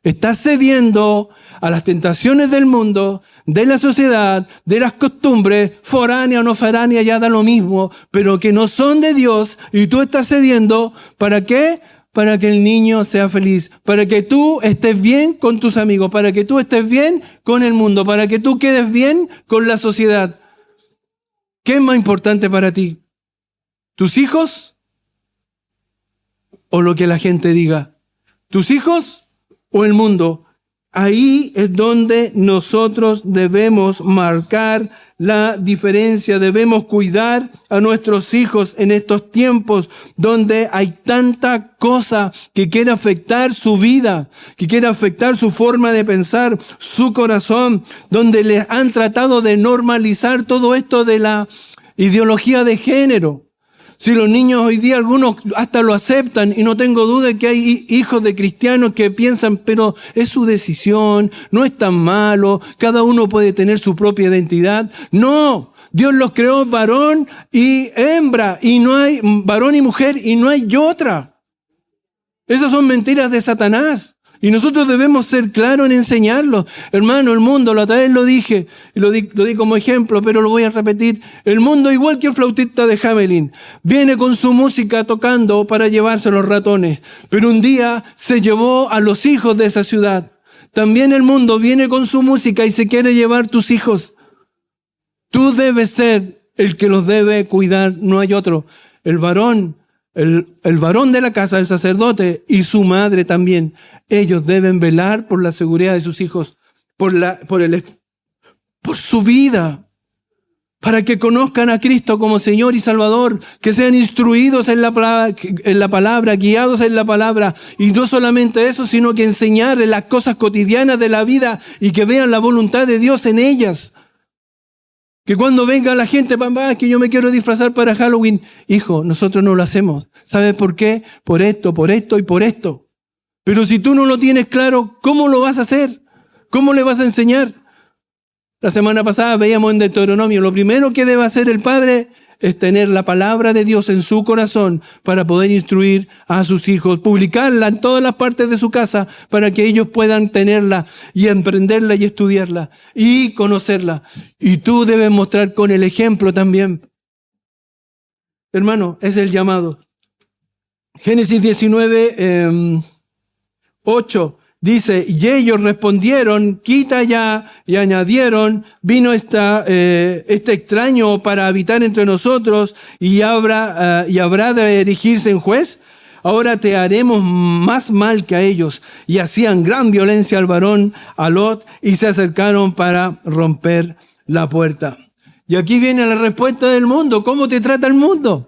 Estás cediendo a las tentaciones del mundo, de la sociedad, de las costumbres, foránea o no foránea, ya da lo mismo, pero que no son de Dios, y tú estás cediendo, ¿para qué? Para que el niño sea feliz, para que tú estés bien con tus amigos, para que tú estés bien con el mundo, para que tú quedes bien con la sociedad. ¿Qué es más importante para ti? ¿Tus hijos o lo que la gente diga? ¿Tus hijos o el mundo? Ahí es donde nosotros debemos marcar la diferencia. Debemos cuidar a nuestros hijos en estos tiempos donde hay tanta cosa que quiere afectar su vida, que quiere afectar su forma de pensar, su corazón, donde les han tratado de normalizar todo esto de la ideología de género. Si los niños hoy día, algunos hasta lo aceptan, y no tengo duda que hay hijos de cristianos que piensan, pero es su decisión, no es tan malo, cada uno puede tener su propia identidad. No, Dios los creó varón y hembra, y no hay varón y mujer, y no hay otra. Esas son mentiras de Satanás. Y nosotros debemos ser claros en enseñarlo. Hermano, el mundo, la otra vez lo dije, y lo di como ejemplo, pero lo voy a repetir. El mundo, igual que el flautista de Hamelin, viene con su música tocando para llevarse a los ratones. Pero un día se llevó a los hijos de esa ciudad. También el mundo viene con su música y se quiere llevar tus hijos. Tú debes ser el que los debe cuidar, no hay otro. El varón de la casa, el sacerdote y su madre también, ellos deben velar por la seguridad de sus hijos, por su vida, para que conozcan a Cristo como Señor y Salvador, que sean instruidos en la palabra, guiados en la palabra. Y no solamente eso, sino que enseñarles las cosas cotidianas de la vida y que vean la voluntad de Dios en ellas. Que cuando venga la gente, papá, que yo me quiero disfrazar para Halloween. Hijo, nosotros no lo hacemos. ¿Sabes por qué? Por esto y por esto. Pero si tú no lo tienes claro, ¿cómo lo vas a hacer? ¿Cómo le vas a enseñar? La semana pasada veíamos en Deuteronomio, lo primero que debe hacer el padre es tener la palabra de Dios en su corazón para poder instruir a sus hijos, publicarla en todas las partes de su casa para que ellos puedan tenerla y emprenderla y estudiarla y conocerla. Y tú debes mostrar con el ejemplo también. Hermano, es el llamado. Génesis 19, 8. Dice, y ellos respondieron, quita ya, y añadieron, vino este extraño para habitar entre nosotros y habrá de erigirse en juez. Ahora te haremos más mal que a ellos. Y hacían gran violencia al varón, a Lot, y se acercaron para romper la puerta. Y aquí viene la respuesta del mundo. ¿Cómo te trata el mundo?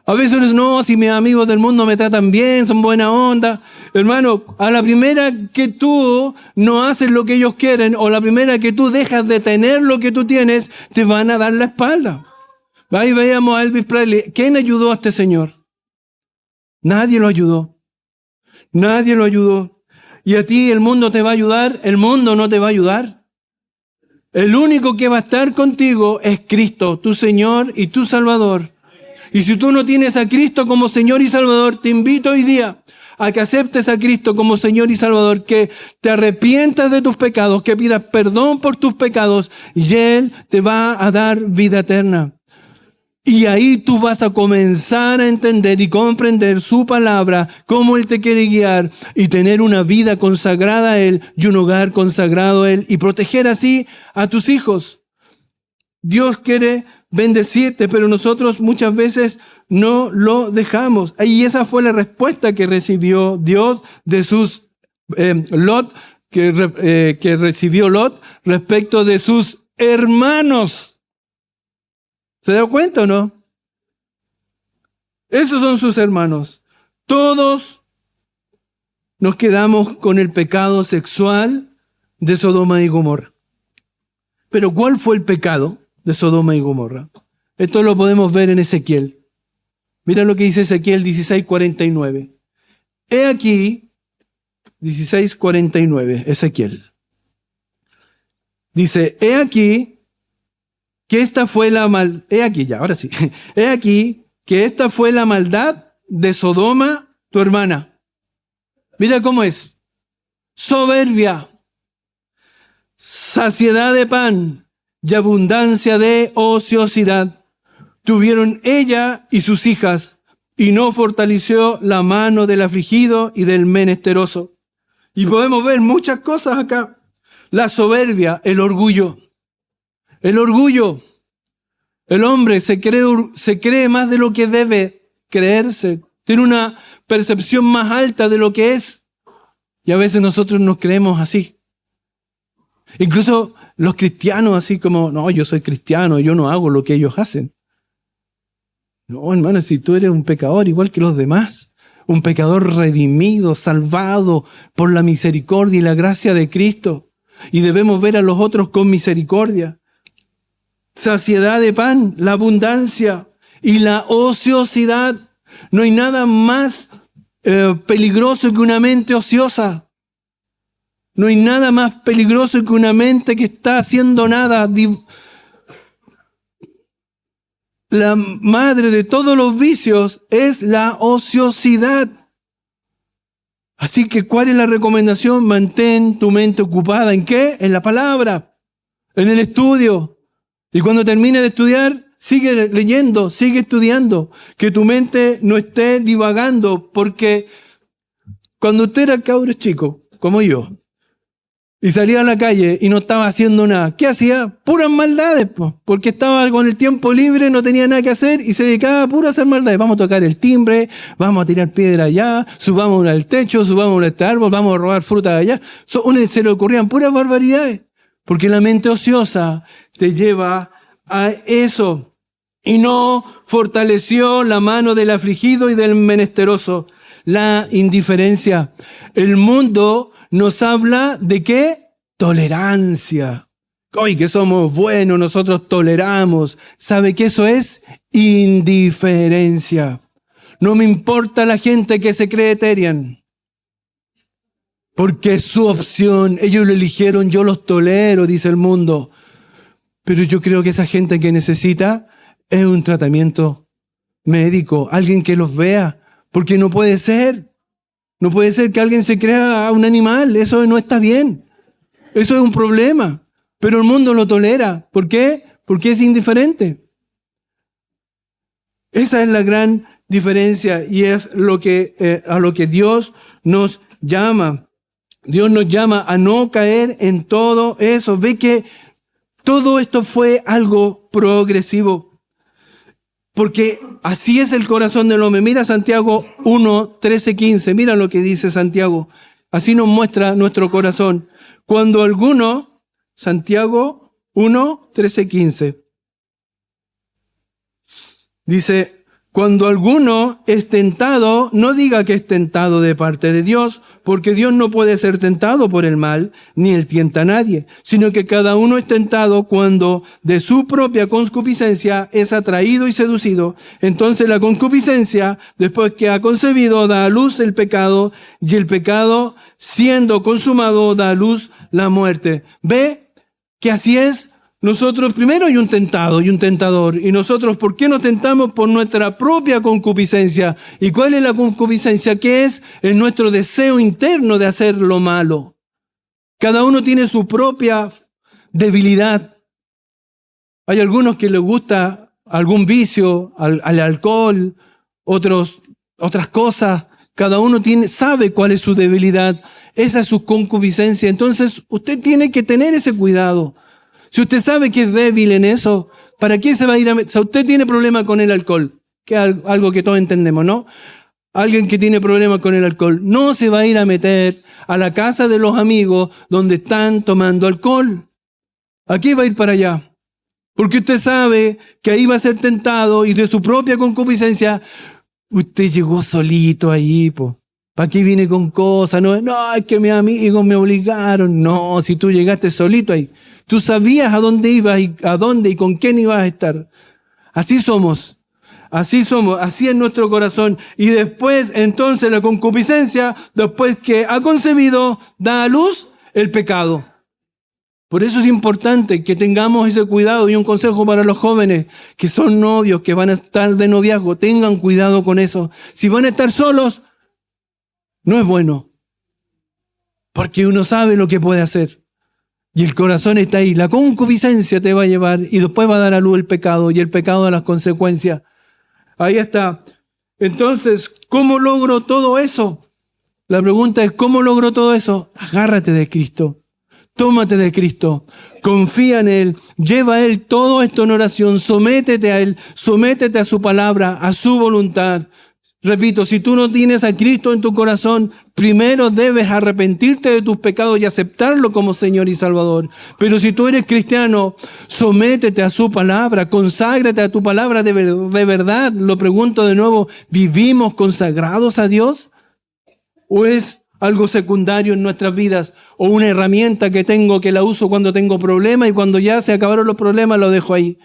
A veces no, si mis amigos del mundo me tratan bien, son buena onda. Hermano, a la primera que tú no haces lo que ellos quieren, o la primera que tú dejas de tener lo que tú tienes, te van a dar la espalda. Ahí veíamos a Elvis Presley. ¿Quién ayudó a este señor? Nadie lo ayudó. Nadie lo ayudó. ¿Y a ti el mundo te va a ayudar? El mundo no te va a ayudar. El único que va a estar contigo es Cristo, tu Señor y tu Salvador. Y si tú no tienes a Cristo como Señor y Salvador, te invito hoy día a que aceptes a Cristo como Señor y Salvador, que te arrepientas de tus pecados, que pidas perdón por tus pecados y Él te va a dar vida eterna. Y ahí tú vas a comenzar a entender y comprender su palabra, cómo Él te quiere guiar y tener una vida consagrada a Él y un hogar consagrado a Él y proteger así a tus hijos. Dios quiere bendecirte, pero nosotros muchas veces no lo dejamos. Y esa fue la respuesta que recibió Dios de sus Lot, que recibió Lot respecto de sus hermanos. ¿Se da cuenta o no? Esos son sus hermanos. Todos nos quedamos con el pecado sexual de Sodoma y Gomorra. Pero ¿cuál fue el pecado de Sodoma y Gomorra? Esto lo podemos ver en Ezequiel. Mira lo que dice Ezequiel 16:49. He aquí, 16:49, Ezequiel. Dice, he aquí que esta fue la maldad, he aquí ya, ahora sí. He aquí que esta fue la maldad de Sodoma, tu hermana. Mira cómo es. Soberbia, saciedad de pan y abundancia de ociosidad tuvieron ella y sus hijas, y no fortaleció la mano del afligido y del menesteroso. Y podemos ver muchas cosas acá. La soberbia, el orgullo. El orgullo. El hombre se cree más de lo que debe creerse. Tiene una percepción más alta de lo que es. Y a veces nosotros nos creemos así. Incluso los cristianos así como, no, yo soy cristiano, yo no hago lo que ellos hacen. No, hermano, si tú eres un pecador igual que los demás, un pecador redimido, salvado por la misericordia y la gracia de Cristo, y debemos ver a los otros con misericordia. Saciedad de pan, la abundancia y la ociosidad. No hay nada más peligroso que una mente ociosa. No hay nada más peligroso que una mente que está haciendo nada. La madre de todos los vicios es la ociosidad. Así que, ¿cuál es la recomendación? Mantén tu mente ocupada. ¿En qué? En la palabra, en el estudio. Y cuando termine de estudiar, sigue leyendo, sigue estudiando. Que tu mente no esté divagando, porque cuando usted era cabro chico, como yo, y salía a la calle y no estaba haciendo nada, ¿qué hacía? Puras maldades, porque estaba con el tiempo libre, no tenía nada que hacer y se dedicaba a puro hacer maldades. Vamos a tocar el timbre, vamos a tirar piedra allá, subamos al techo, subamos a este árbol, vamos a robar fruta de allá. Se le ocurrían puras barbaridades, porque la mente ociosa te lleva a eso y no fortaleció la mano del afligido y del menesteroso. La indiferencia. El mundo nos habla de ¿qué? Tolerancia. Hoy que somos buenos, nosotros toleramos. ¿Sabe qué eso es? Indiferencia. No me importa la gente que se cree Terian, porque es su opción. Ellos lo eligieron, yo los tolero, dice el mundo. Pero yo creo que esa gente que necesita es un tratamiento médico, alguien que los vea, porque no puede ser. No puede ser que alguien se crea un animal, eso no está bien. Eso es un problema. Pero el mundo lo tolera. ¿Por qué? Porque es indiferente. Esa es la gran diferencia y es a lo que Dios nos llama. Dios nos llama a no caer en todo eso. Ve que todo esto fue algo progresivo. Porque así es el corazón del hombre. Mira Santiago 1, 13, 15. Mira lo que dice Santiago. Así nos muestra nuestro corazón. Cuando alguno, Santiago 1, 13, 15. Dice, cuando alguno es tentado, no diga que es tentado de parte de Dios, porque Dios no puede ser tentado por el mal, ni él tienta a nadie, sino que cada uno es tentado cuando de su propia concupiscencia es atraído y seducido. Entonces la concupiscencia, después que ha concebido, da a luz el pecado, y el pecado, siendo consumado, da a luz la muerte. ¿Ve que así es? Nosotros primero hay un tentado y un tentador. Y nosotros, ¿por qué nos tentamos? Por nuestra propia concupiscencia. ¿Y cuál es la concupiscencia? ¿Qué es? Es nuestro deseo interno de hacer lo malo. Cada uno tiene su propia debilidad. Hay algunos que les gusta algún vicio, al alcohol, otras cosas. Cada uno sabe cuál es su debilidad. Esa es su concupiscencia. Entonces, usted tiene que tener ese cuidado. Si usted sabe que es débil en eso, ¿para qué se va a ir a meter? O sea, usted tiene problema con el alcohol, que es algo que todos entendemos, ¿no? Alguien que tiene problemas con el alcohol no se va a ir a meter a la casa de los amigos donde están tomando alcohol. ¿A qué va a ir para allá? Porque usted sabe que ahí va a ser tentado y de su propia concupiscencia, usted llegó solito ahí, po. ¿Para qué viene con cosas? No, es que mis amigos me obligaron. No, si tú llegaste solito ahí. Tú sabías a dónde ibas y a dónde y con quién ibas a estar. Así somos, así es nuestro corazón. Y después, entonces, la concupiscencia, después que ha concebido, da a luz el pecado. Por eso es importante que tengamos ese cuidado y un consejo para los jóvenes que son novios, que van a estar de noviazgo. Tengan cuidado con eso. Si van a estar solos, no es bueno. Porque uno sabe lo que puede hacer. Y el corazón está ahí. La concupiscencia te va a llevar y después va a dar a luz el pecado y el pecado da las consecuencias. Ahí está. Entonces, ¿cómo logro todo eso? La pregunta es, ¿cómo logro todo eso? Agárrate de Cristo. Tómate de Cristo. Confía en Él. Lleva a Él todo esto en oración. Sométete a Él. Sométete a su palabra, a su voluntad. Repito, si tú no tienes a Cristo en tu corazón, primero debes arrepentirte de tus pecados y aceptarlo como Señor y Salvador. Pero si tú eres cristiano, sométete a su palabra, conságrate a tu palabra de verdad. Lo pregunto de nuevo, ¿vivimos consagrados a Dios? ¿O es algo secundario en nuestras vidas? ¿O una herramienta que tengo que la uso cuando tengo problemas y cuando ya se acabaron los problemas lo dejo ahí?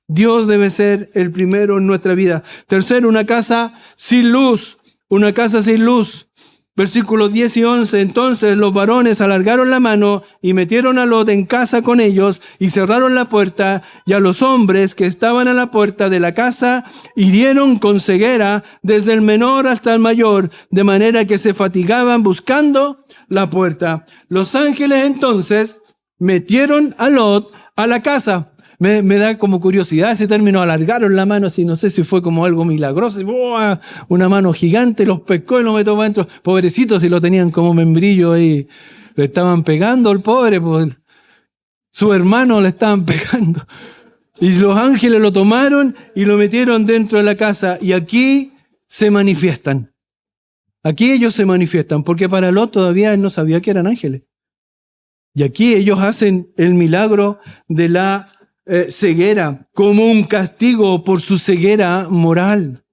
Dios debe ser el primero en nuestra vida. Tercero, una casa sin luz. Una casa sin luz. Versículos 10 y 11. Entonces los varones alargaron la mano y metieron a Lot en casa con ellos y cerraron la puerta, y a los hombres que estaban a la puerta de la casa hirieron con ceguera desde el menor hasta el mayor, de manera que se fatigaban buscando la puerta. Los ángeles entonces metieron a Lot a la casa. Me da como curiosidad ese término, alargaron la mano, así no sé si fue como algo milagroso, una mano gigante, los pescó y los metió para adentro. Pobrecito, si lo tenían como membrillo ahí, le estaban pegando al pobre, pues, su hermano le estaban pegando. Y los ángeles lo tomaron y lo metieron dentro de la casa, y aquí se manifiestan. Aquí ellos se manifiestan, porque para Lot todavía él no sabía que eran ángeles. Y aquí ellos hacen el milagro de la ceguera, como un castigo por su ceguera moral.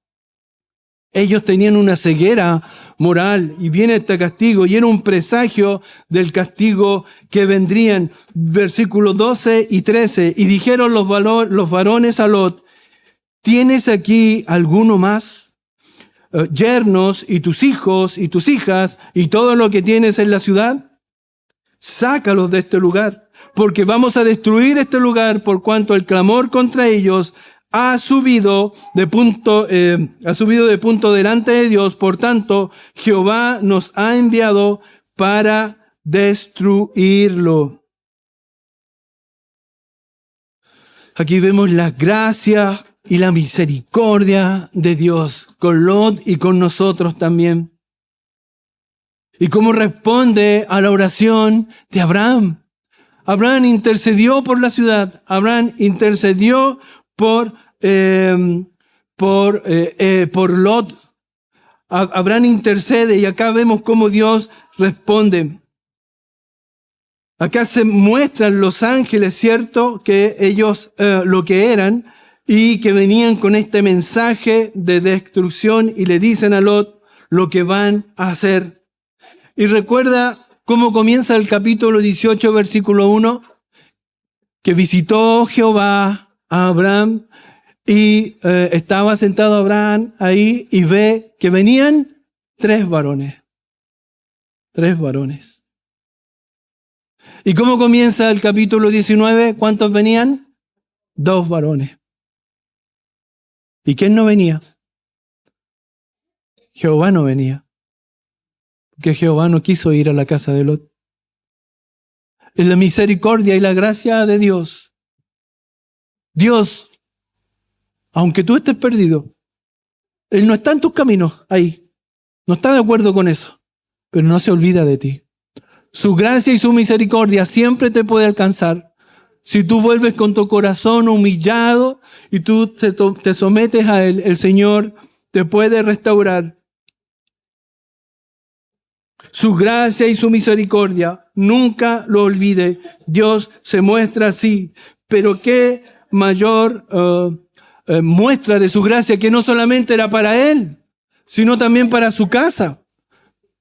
Ellos tenían una ceguera moral y viene este castigo y era un presagio del castigo que vendrían. Versículos 12 y 13. Y dijeron los varones a Lot: ¿tienes aquí alguno más? Yernos y tus hijos y tus hijas y todo lo que tienes en la ciudad. Sácalos de este lugar, porque vamos a destruir este lugar por cuanto el clamor contra ellos ha subido de punto delante de Dios. Por tanto, Jehová nos ha enviado para destruirlo. Aquí vemos la gracia y la misericordia de Dios con Lot y con nosotros también. Y cómo responde a la oración de Abraham. Abraham intercedió por la ciudad. Abraham intercedió por Lot. Abraham intercede y acá vemos cómo Dios responde. Acá se muestran los ángeles, ¿cierto? Que ellos lo que eran y que venían con este mensaje de destrucción y le dicen a Lot lo que van a hacer. Y recuerda cómo comienza el capítulo 18, versículo 1, que visitó Jehová a Abraham y estaba sentado Abraham ahí y ve que venían tres varones. ¿Y cómo comienza el capítulo 19? ¿Cuántos venían? 2 varones. ¿Y quién no venía? Jehová no venía. Porque Jehová no quiso ir a la casa de Lot. Es la misericordia y la gracia de Dios. Dios, aunque tú estés perdido, Él no está en tus caminos ahí. No está de acuerdo con eso. Pero no se olvida de ti. Su gracia y su misericordia siempre te puede alcanzar. Si tú vuelves con tu corazón humillado y tú te sometes a Él, el Señor te puede restaurar. Su gracia y su misericordia, nunca lo olvide. Dios se muestra así. Pero qué mayor muestra de su gracia, que no solamente era para Él, sino también para su casa.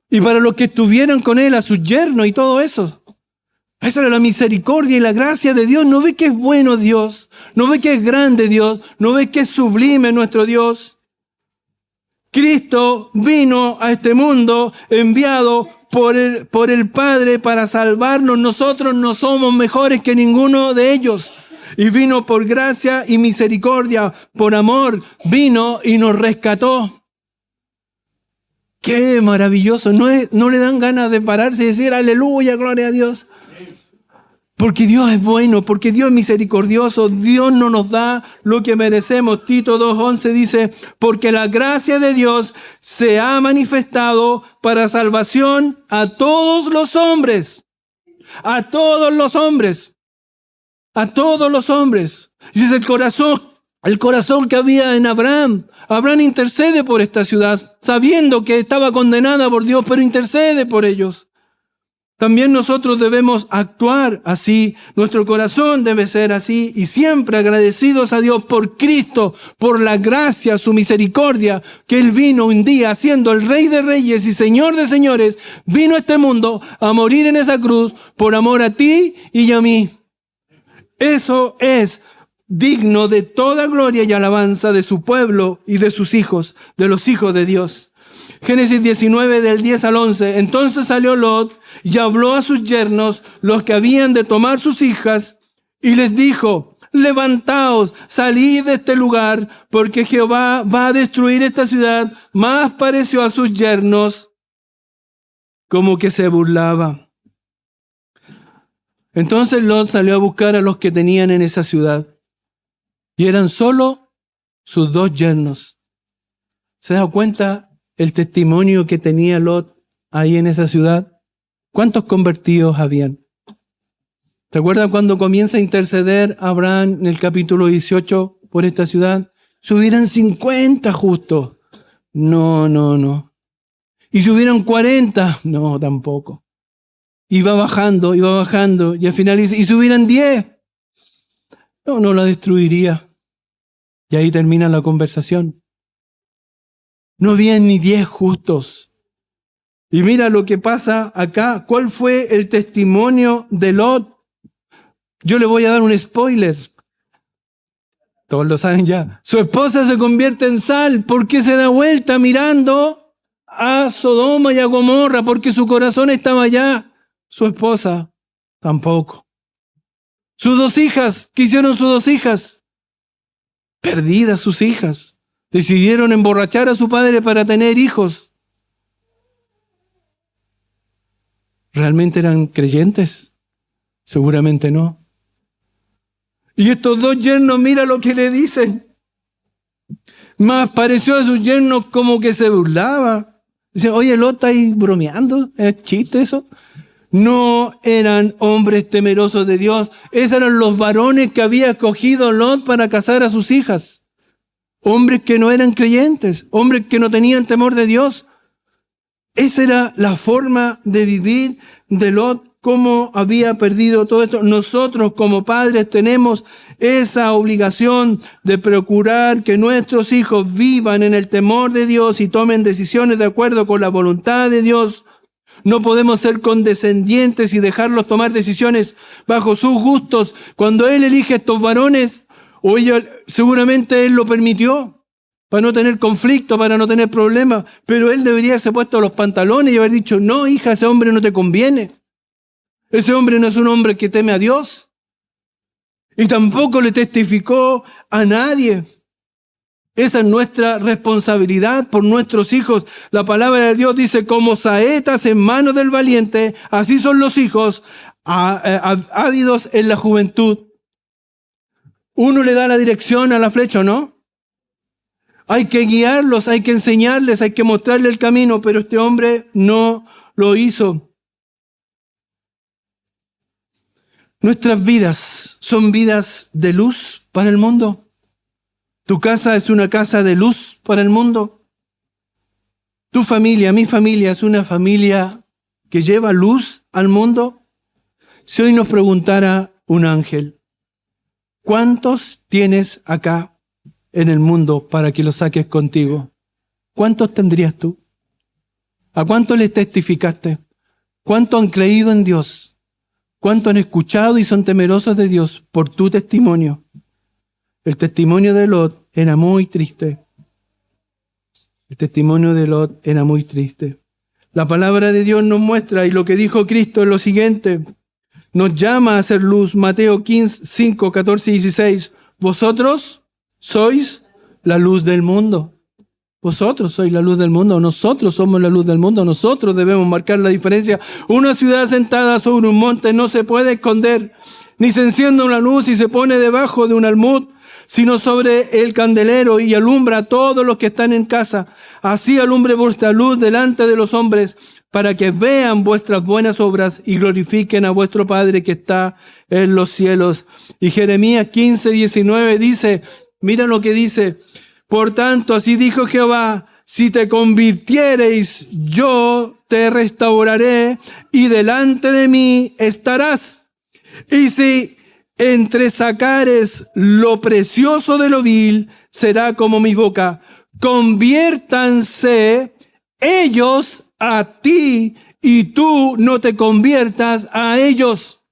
Y para los que estuvieron con Él, a sus yernos y todo eso. Esa era la misericordia y la gracia de Dios. ¿No ve que es bueno Dios? ¿No ve que es grande Dios? ¿No ve que es sublime nuestro Dios? Cristo vino a este mundo enviado por el Padre para salvarnos. Nosotros no somos mejores que ninguno de ellos. Y vino por gracia y misericordia, por amor, vino y nos rescató. ¡Qué maravilloso! ¿No le dan ganas de pararse y decir aleluya, gloria a Dios? Porque Dios es bueno, porque Dios es misericordioso, Dios no nos da lo que merecemos. Tito 2:11 dice, porque la gracia de Dios se ha manifestado para salvación a todos los hombres. A todos los hombres. A todos los hombres. Dice el corazón que había en Abraham. Abraham intercede por esta ciudad, sabiendo que estaba condenada por Dios, pero intercede por ellos. También nosotros debemos actuar así. Nuestro corazón debe ser así y siempre agradecidos a Dios por Cristo, por la gracia, su misericordia, que Él vino un día siendo el Rey de Reyes y Señor de Señores, vino a este mundo a morir en esa cruz por amor a ti y a mí. Eso es digno de toda gloria y alabanza de su pueblo y de sus hijos, de los hijos de Dios. Génesis 19 del 10 al 11. Entonces salió Lot y habló a sus yernos, los que habían de tomar sus hijas, y les dijo, levantaos, salid de este lugar, porque Jehová va a destruir esta ciudad. Mas pareció a sus yernos como que se burlaba. Entonces Lot salió a buscar a los que tenían en esa ciudad. Y eran solo sus 2 yernos. ¿Se da cuenta el testimonio que tenía Lot ahí en esa ciudad? ¿Cuántos convertidos habían? ¿Te acuerdas cuando comienza a interceder Abraham en el capítulo 18 por esta ciudad? Si hubieran 50 justos. No. Y si hubieran 40, no, tampoco. Iba bajando, y al final dice, y si hubieran 10. No, no la destruiría. Y ahí termina la conversación. No habían ni 10 justos. Y mira lo que pasa acá. ¿Cuál fue el testimonio de Lot? Yo le voy a dar un spoiler. Todos lo saben ya. Su esposa se convierte en sal porque se da vuelta mirando a Sodoma y a Gomorra, porque su corazón estaba allá. Su esposa tampoco. Sus 2 hijas, ¿qué hicieron sus 2 hijas? Perdidas sus hijas. Decidieron emborrachar a su padre para tener hijos. ¿Realmente eran creyentes? Seguramente no. Y estos 2 yernos, mira lo que le dicen. Más pareció a sus yernos como que se burlaba. Dice, oye, Lot, ¿está ahí bromeando? ¿Es chiste eso? No eran hombres temerosos de Dios. Esos eran los varones que había escogido Lot para casar a sus hijas. Hombres que no eran creyentes, hombres que no tenían temor de Dios. Esa era la forma de vivir de Lot, cómo había perdido todo esto. Nosotros como padres tenemos esa obligación de procurar que nuestros hijos vivan en el temor de Dios y tomen decisiones de acuerdo con la voluntad de Dios. No podemos ser condescendientes y dejarlos tomar decisiones bajo sus gustos. Cuando Él elige a estos varones, o ella, seguramente Él lo permitió para no tener conflicto, para no tener problemas, pero Él debería haberse puesto los pantalones y haber dicho, no, hija, ese hombre no te conviene. Ese hombre no es un hombre que teme a Dios. Y tampoco le testificó a nadie. Esa es nuestra responsabilidad por nuestros hijos. La palabra de Dios dice, como saetas en manos del valiente, así son los hijos ávidos en la juventud. Uno le da la dirección a la flecha, ¿o no? Hay que guiarlos, hay que enseñarles, hay que mostrarles el camino, pero este hombre no lo hizo. Nuestras vidas son vidas de luz para el mundo. Tu casa es una casa de luz para el mundo. Tu familia, mi familia, es una familia que lleva luz al mundo. Si hoy nos preguntara un ángel, ¿cuántos tienes acá en el mundo para que los saques contigo? ¿Cuántos tendrías tú? ¿A cuántos les testificaste? ¿Cuántos han creído en Dios? ¿Cuántos han escuchado y son temerosos de Dios por tu testimonio? El testimonio de Lot era muy triste. El testimonio de Lot era muy triste. La palabra de Dios nos muestra, y lo que dijo Cristo es lo siguiente. Nos llama a hacer luz. Mateo 5, 14 y 16. Vosotros sois la luz del mundo. Vosotros sois la luz del mundo. Nosotros somos la luz del mundo. Nosotros debemos marcar la diferencia. Una ciudad sentada sobre un monte no se puede esconder. Ni se enciende una luz y se pone debajo de un almud, sino sobre el candelero y alumbra a todos los que están en casa. Así alumbre vuestra luz delante de los hombres, para que vean vuestras buenas obras y glorifiquen a vuestro Padre que está en los cielos. Y Jeremías 15, 19 dice, mira lo que dice, por tanto, así dijo Jehová, si te convirtiereis, yo te restauraré y delante de mí estarás. Y si entresacares lo precioso de lo vil, será como mi boca. Conviértanse ellos a ti y tú no te conviertas a ellos.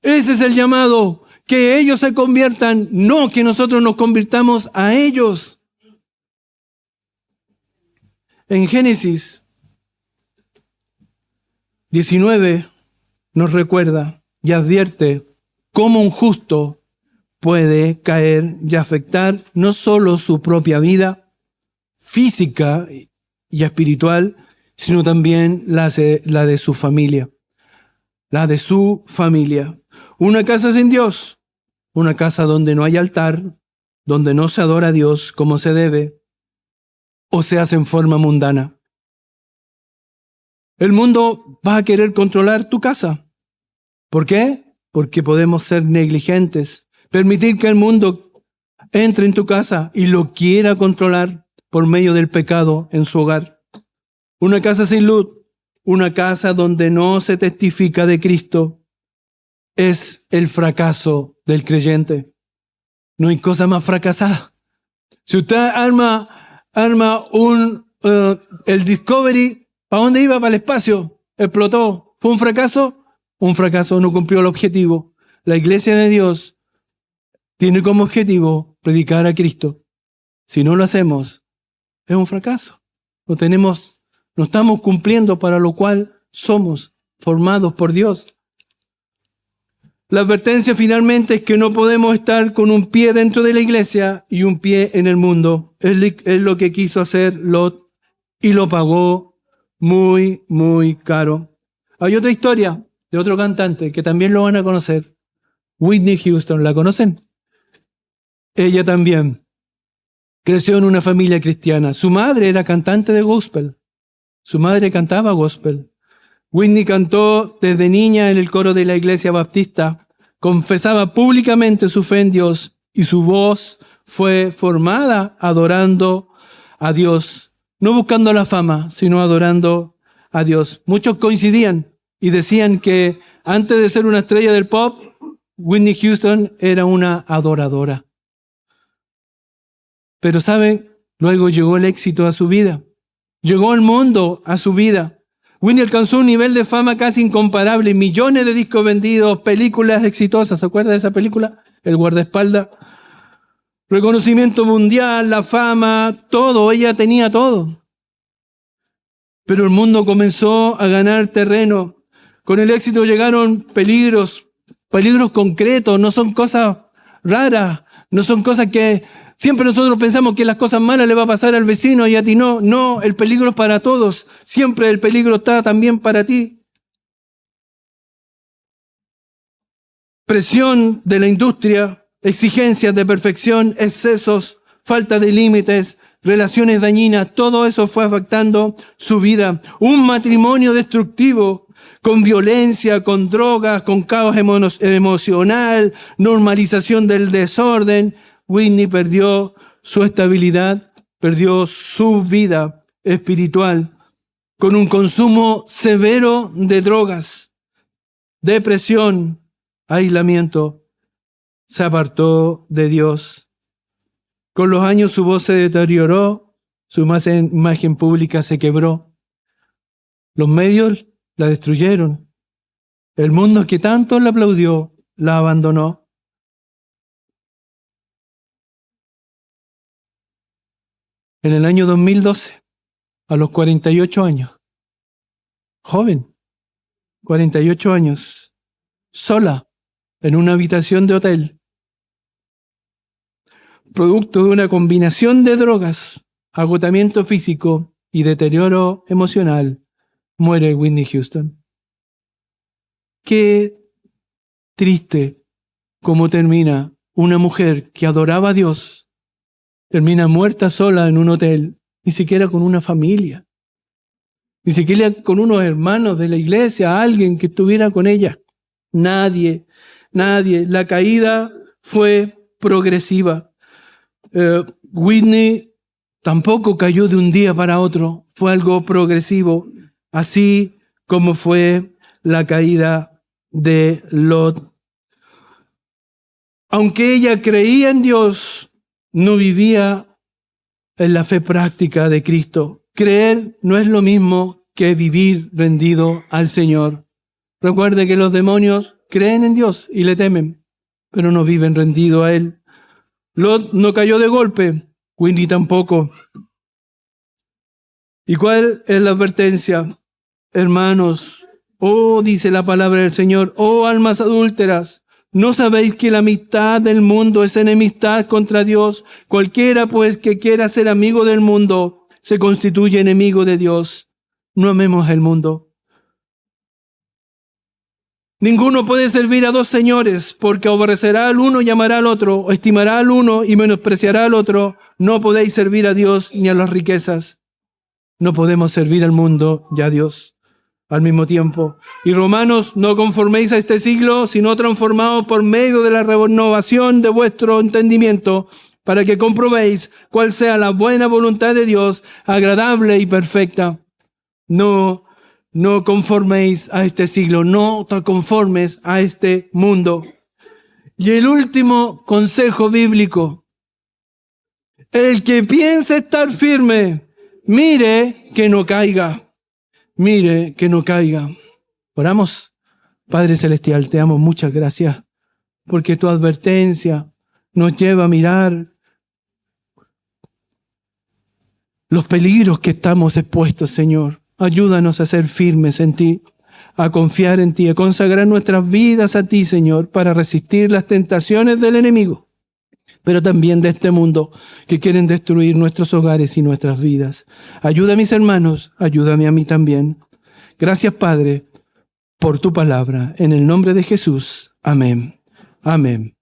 Ese es el llamado, que ellos se conviertan, no que nosotros nos convirtamos a ellos. En Génesis 19 nos recuerda y advierte cómo un justo puede caer y afectar no solo su propia vida física y espiritual, sino también la de su familia. La de su familia. Una casa sin Dios, una casa donde no hay altar, donde no se adora a Dios como se debe, o se hace en forma mundana. El mundo va a querer controlar tu casa. ¿Por qué? Porque podemos ser negligentes, permitir que el mundo entre en tu casa y lo quiera controlar por medio del pecado en su hogar. Una casa sin luz, una casa donde no se testifica de Cristo, es el fracaso del creyente. No hay cosa más fracasada. Si usted arma el Discovery, ¿para dónde iba? Para el espacio. Explotó. ¿Fue un fracaso? Un fracaso, no cumplió el objetivo. La Iglesia de Dios tiene como objetivo predicar a Cristo. Si no lo hacemos, es un fracaso. No estamos cumpliendo para lo cual somos formados por Dios. La advertencia finalmente es que no podemos estar con un pie dentro de la iglesia y un pie en el mundo. Es lo que quiso hacer Lot y lo pagó muy, muy caro. Hay otra historia de otro cantante que también lo van a conocer. Whitney Houston, ¿la conocen? Ella también creció en una familia cristiana. Su madre era cantante de gospel. Su madre cantaba gospel. Whitney cantó desde niña en el coro de la iglesia baptista, confesaba públicamente su fe en Dios y su voz fue formada adorando a Dios, no buscando la fama, sino adorando a Dios. Muchos coincidían y decían que antes de ser una estrella del pop, Whitney Houston era una adoradora. Pero ¿saben? Luego llegó el éxito a su vida. Llegó el mundo a su vida. Whitney alcanzó un nivel de fama casi incomparable, millones de discos vendidos, películas exitosas. ¿Se acuerda de esa película? El guardaespaldas. Reconocimiento mundial, la fama, todo. Ella tenía todo. Pero el mundo comenzó a ganar terreno. Con el éxito llegaron peligros concretos. No son cosas raras, no son cosas que siempre nosotros pensamos que las cosas malas le va a pasar al vecino y a ti no. No, el peligro es para todos. Siempre el peligro está también para ti. Presión de la industria, exigencias de perfección, excesos, falta de límites, relaciones dañinas, todo eso fue afectando su vida. Un matrimonio destructivo, con violencia, con drogas, con caos emocional, normalización del desorden. Whitney perdió su estabilidad, perdió su vida espiritual con un consumo severo de drogas, depresión, aislamiento. Se apartó de Dios. Con los años su voz se deterioró, su imagen pública se quebró. Los medios la destruyeron. El mundo que tanto la aplaudió, la abandonó. En el año 2012, a los 48 años, joven, 48 años, sola, en una habitación de hotel, producto de una combinación de drogas, agotamiento físico y deterioro emocional, muere Whitney Houston. Qué triste cómo termina una mujer que adoraba a Dios, termina muerta sola en un hotel, ni siquiera con una familia, ni siquiera con unos hermanos de la iglesia, alguien que estuviera con ella. Nadie. La caída fue progresiva. Whitney tampoco cayó de un día para otro, fue algo progresivo, así como fue la caída de Lot. Aunque ella creía en Dios, no vivía en la fe práctica de Cristo. Creer no es lo mismo que vivir rendido al Señor. Recuerde que los demonios creen en Dios y le temen, pero no viven rendido a Él. Lot no cayó de golpe, Whitney tampoco. ¿Y cuál es la advertencia? Hermanos, dice la palabra del Señor, almas adúlteras, ¿no sabéis que la amistad del mundo es enemistad contra Dios? Cualquiera pues que quiera ser amigo del mundo se constituye enemigo de Dios. No amemos el mundo. Ninguno puede servir a dos señores, porque aborrecerá al uno y amará al otro, o estimará al uno y menospreciará al otro. No podéis servir a Dios ni a las riquezas. No podemos servir al mundo y a Dios al mismo tiempo. Y Romanos, no conforméis a este siglo, sino transformaos por medio de la renovación de vuestro entendimiento, para que comprobéis cuál sea la buena voluntad de Dios, agradable y perfecta. No conforméis a este siglo, no te conformes a este mundo. Y el último consejo bíblico: el que piensa estar firme, mire que no caiga. Mire que no caiga. Oramos. Padre Celestial, te amo, muchas gracias, porque tu advertencia nos lleva a mirar los peligros que estamos expuestos, Señor. Ayúdanos a ser firmes en ti, a confiar en ti, a consagrar nuestras vidas a ti, Señor, para resistir las tentaciones del enemigo, pero también de este mundo que quieren destruir nuestros hogares y nuestras vidas. Ayuda a mis hermanos, ayúdame a mí también. Gracias, Padre, por tu palabra. En el nombre de Jesús. Amén. Amén.